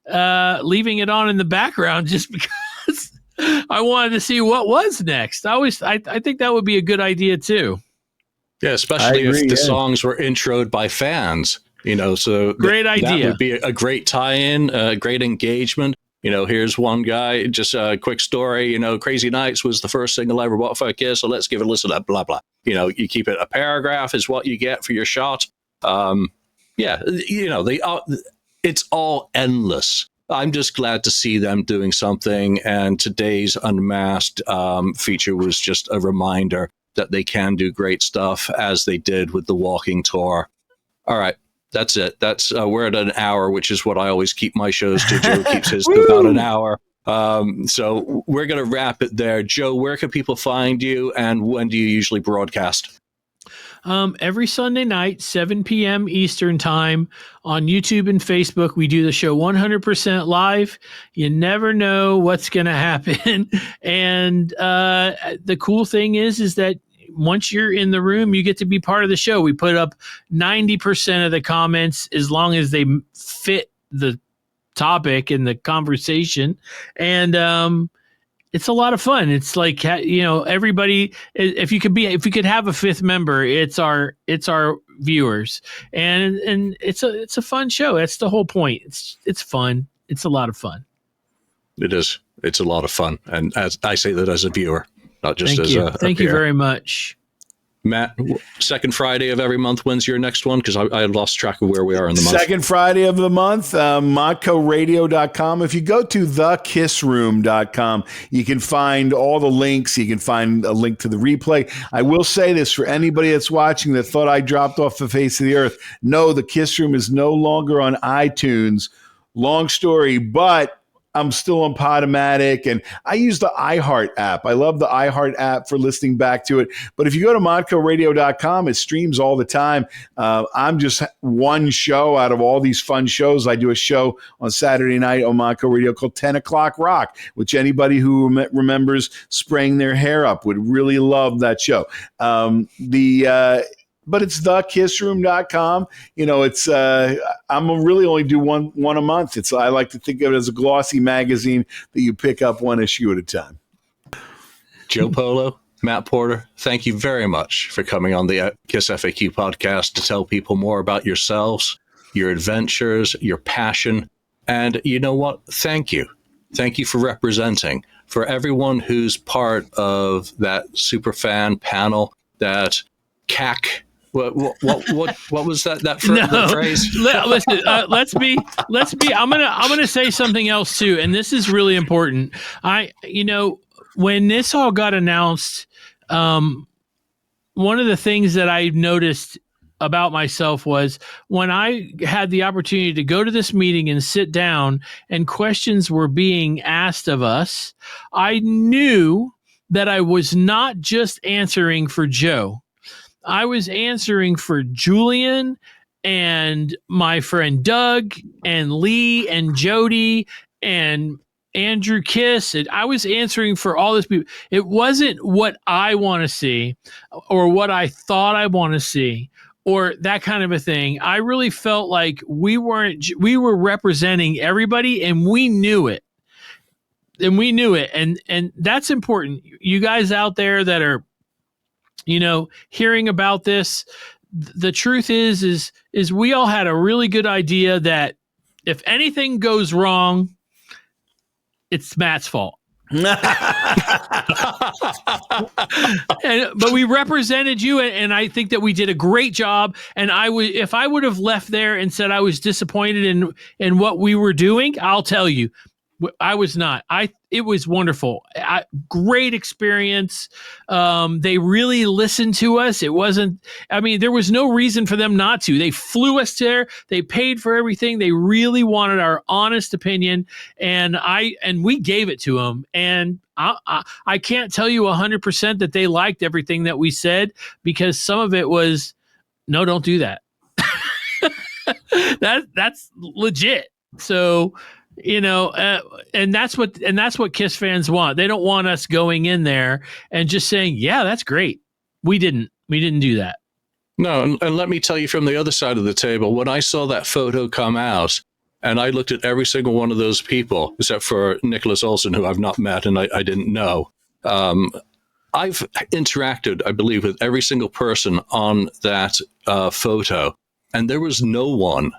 leaving it on in the background just because I wanted to see what was next. I think that would be a good idea too. Yeah, especially if the songs were introed by fans, so great idea. That would be a great tie-in, great engagement. Here's one guy, just a quick story, Crazy Nights was the first single I ever bought for Kiss, so let's give it a listen to that, blah, blah. You keep it a paragraph is what you get for your shot. It's all endless. I'm just glad to see them doing something, and today's Unmasked feature was just a reminder that they can do great stuff, as they did with the walking tour. All right, that's it. We're at an hour, which is what I always keep my shows to. Joe keeps his to about an hour. So we're going to wrap it there. Joe, where can people find you, and when do you usually broadcast? Every Sunday night, 7 p.m. Eastern time on YouTube and Facebook. We do the show 100% live. You never know what's going to happen. And the cool thing is that once you're in the room, you get to be part of the show. We put up 90% of the comments as long as they fit the topic and the conversation. And it's a lot of fun. It's like, everybody, if you could have a fifth member, it's our viewers, and it's a fun show. That's the whole point. It's fun. It's a lot of fun. It is. It's a lot of fun. And as I say that as a viewer, not just Thank you very much. Matt, second Friday of every month. When's your next one? Because I lost track of where we are in the month. Second Friday of the month, modcoradio.com. If you go to thekissroom.com, you can find all the links. You can find a link to the replay. I will say this for anybody that's watching that thought I dropped off the face of the earth. No, the Kiss Room is no longer on iTunes. Long story, but I'm still on Podomatic, and I use the iHeart app. I love the iHeart app for listening back to it. But if you go to modcoradio.com, it streams all the time. I'm just one show out of all these fun shows. I do a show on Saturday night on Modco Radio called 10 O'Clock Rock, which anybody who remembers spraying their hair up would really love that show. But it's thekissroom.com. I'm really only do one a month. I like to think of it as a glossy magazine that you pick up one issue at a time. Joe Polo, Matt Porter, thank you very much for coming on the KissFAQ podcast to tell people more about yourselves, your adventures, your passion. And you know what? Thank you. Thank you for representing. For everyone who's part of that superfan panel, that CAQ. What was that phrase? Listen, let's be. I'm gonna say something else too, and this is really important. When this all got announced, one of the things that I noticed about myself was when I had the opportunity to go to this meeting and sit down, and questions were being asked of us, I knew that I was not just answering for Joe. I was answering for Julian and my friend Doug and Lee and Jody and Andrew Kiss. And I was answering for all these people. It wasn't what I want to see or what I thought I want to see or that kind of a thing. I really felt like we were representing everybody, and we knew it. And that's important. You guys out there that are hearing about this, the truth is we all had a really good idea that if anything goes wrong, it's Matt's fault. But we represented you, and I think that we did a great job. And if I would have left there and said I was disappointed in what we were doing, I'll tell you, I was not. It was wonderful. Great experience. They really listened to us. It wasn't, there was no reason for them not to. They flew us there. They paid for everything. They really wanted our honest opinion. And we gave it to them. And I can't tell you 100% that they liked everything that we said, because some of it was, no, don't do that. That's legit. So, and that's what Kiss fans want. They don't want us going in there and just saying, yeah, that's great. We didn't do that. No. And let me tell you from the other side of the table, when I saw that photo come out and I looked at every single one of those people, except for Nicholas Olson, who I've not met and I didn't know. I've interacted, I believe, with every single person on that photo. And there was no one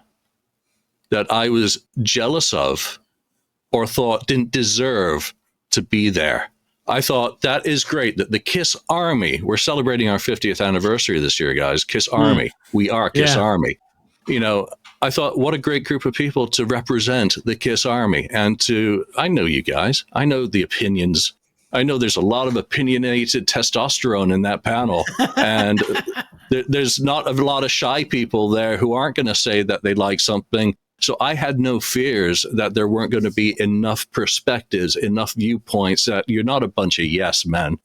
that I was jealous of or thought didn't deserve to be there. I thought that is great that the Kiss Army, we're celebrating our 50th anniversary this year, guys. Kiss Army. We are Kiss Army. I thought, what a great group of people to represent the Kiss Army. And I know you guys. I know the opinions. I know there's a lot of opinionated testosterone in that panel. And there's not a lot of shy people there who aren't going to say that they like something. So I had no fears that there weren't going to be enough perspectives, enough viewpoints, that you're not a bunch of yes men.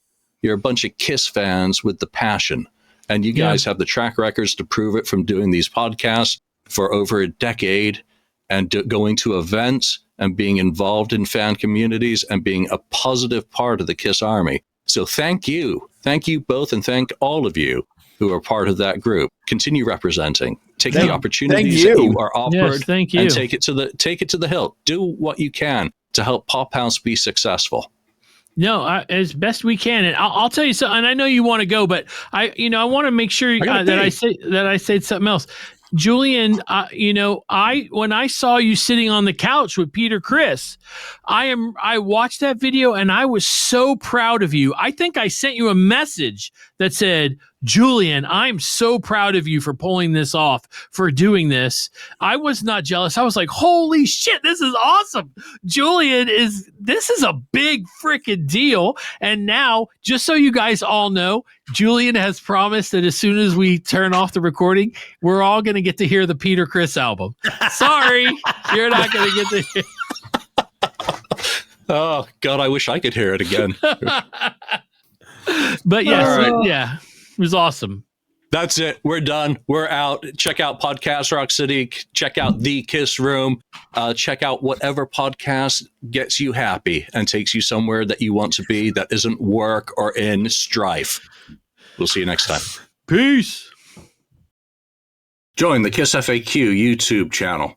You're a bunch of Kiss fans with the passion. And you guys have the track records to prove it from doing these podcasts for over a decade and going to events and being involved in fan communities and being a positive part of the Kiss Army. So thank you. Thank you both, and thank all of you who are part of that group. Continue representing. Take the opportunities that you are offered, yes, thank you. and take it to the hilt. Do what you can to help Pop House be successful. No, as best we can, and I'll tell you something. And I know you want to go, but I want to make sure that I say something else. Julian, when I saw you sitting on the couch with Peter Criss, I watched that video and I was so proud of you. I think I sent you a message that said, Julian, I'm so proud of you for pulling this off, for doing this. I was not jealous. I was like, holy shit, this is awesome. This is a big freaking deal. And now, just so you guys all know, Julian has promised that as soon as we turn off the recording, we're all going to get to hear the Peter Criss album. Sorry, you're not going to get to hear. Oh, God, I wish I could hear it again. But yes, yeah. It was awesome. That's it. We're done. We're out. Check out Podcast Rock City. Check out The Kiss Room. Check out whatever podcast gets you happy and takes you somewhere that you want to be that isn't work or in strife. We'll see you next time. Peace. Join the KissFAQ YouTube channel.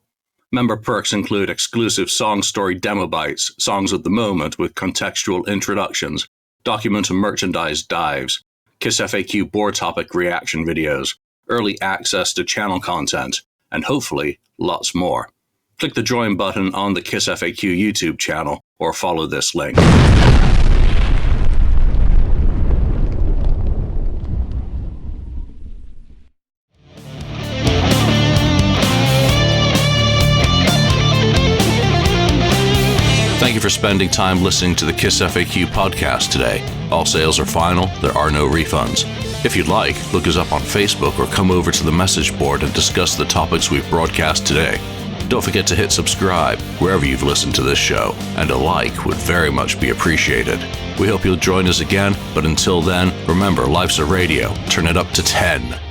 Member perks include exclusive song story demo bites, songs of the moment with contextual introductions, document and merchandise dives, KissFAQ board topic reaction videos, early access to channel content, and hopefully lots more. Click the join button on the KissFAQ YouTube channel or follow this link. Thank you for spending time listening to the KissFAQ podcast today. All sales are final. There are no refunds. If you'd like, look us up on Facebook or come over to the message board and discuss the topics we've broadcast today. Don't forget to hit subscribe wherever you've listened to this show, and a like would very much be appreciated. We hope you'll join us again, but until then, remember, life's a radio. Turn it up to 10.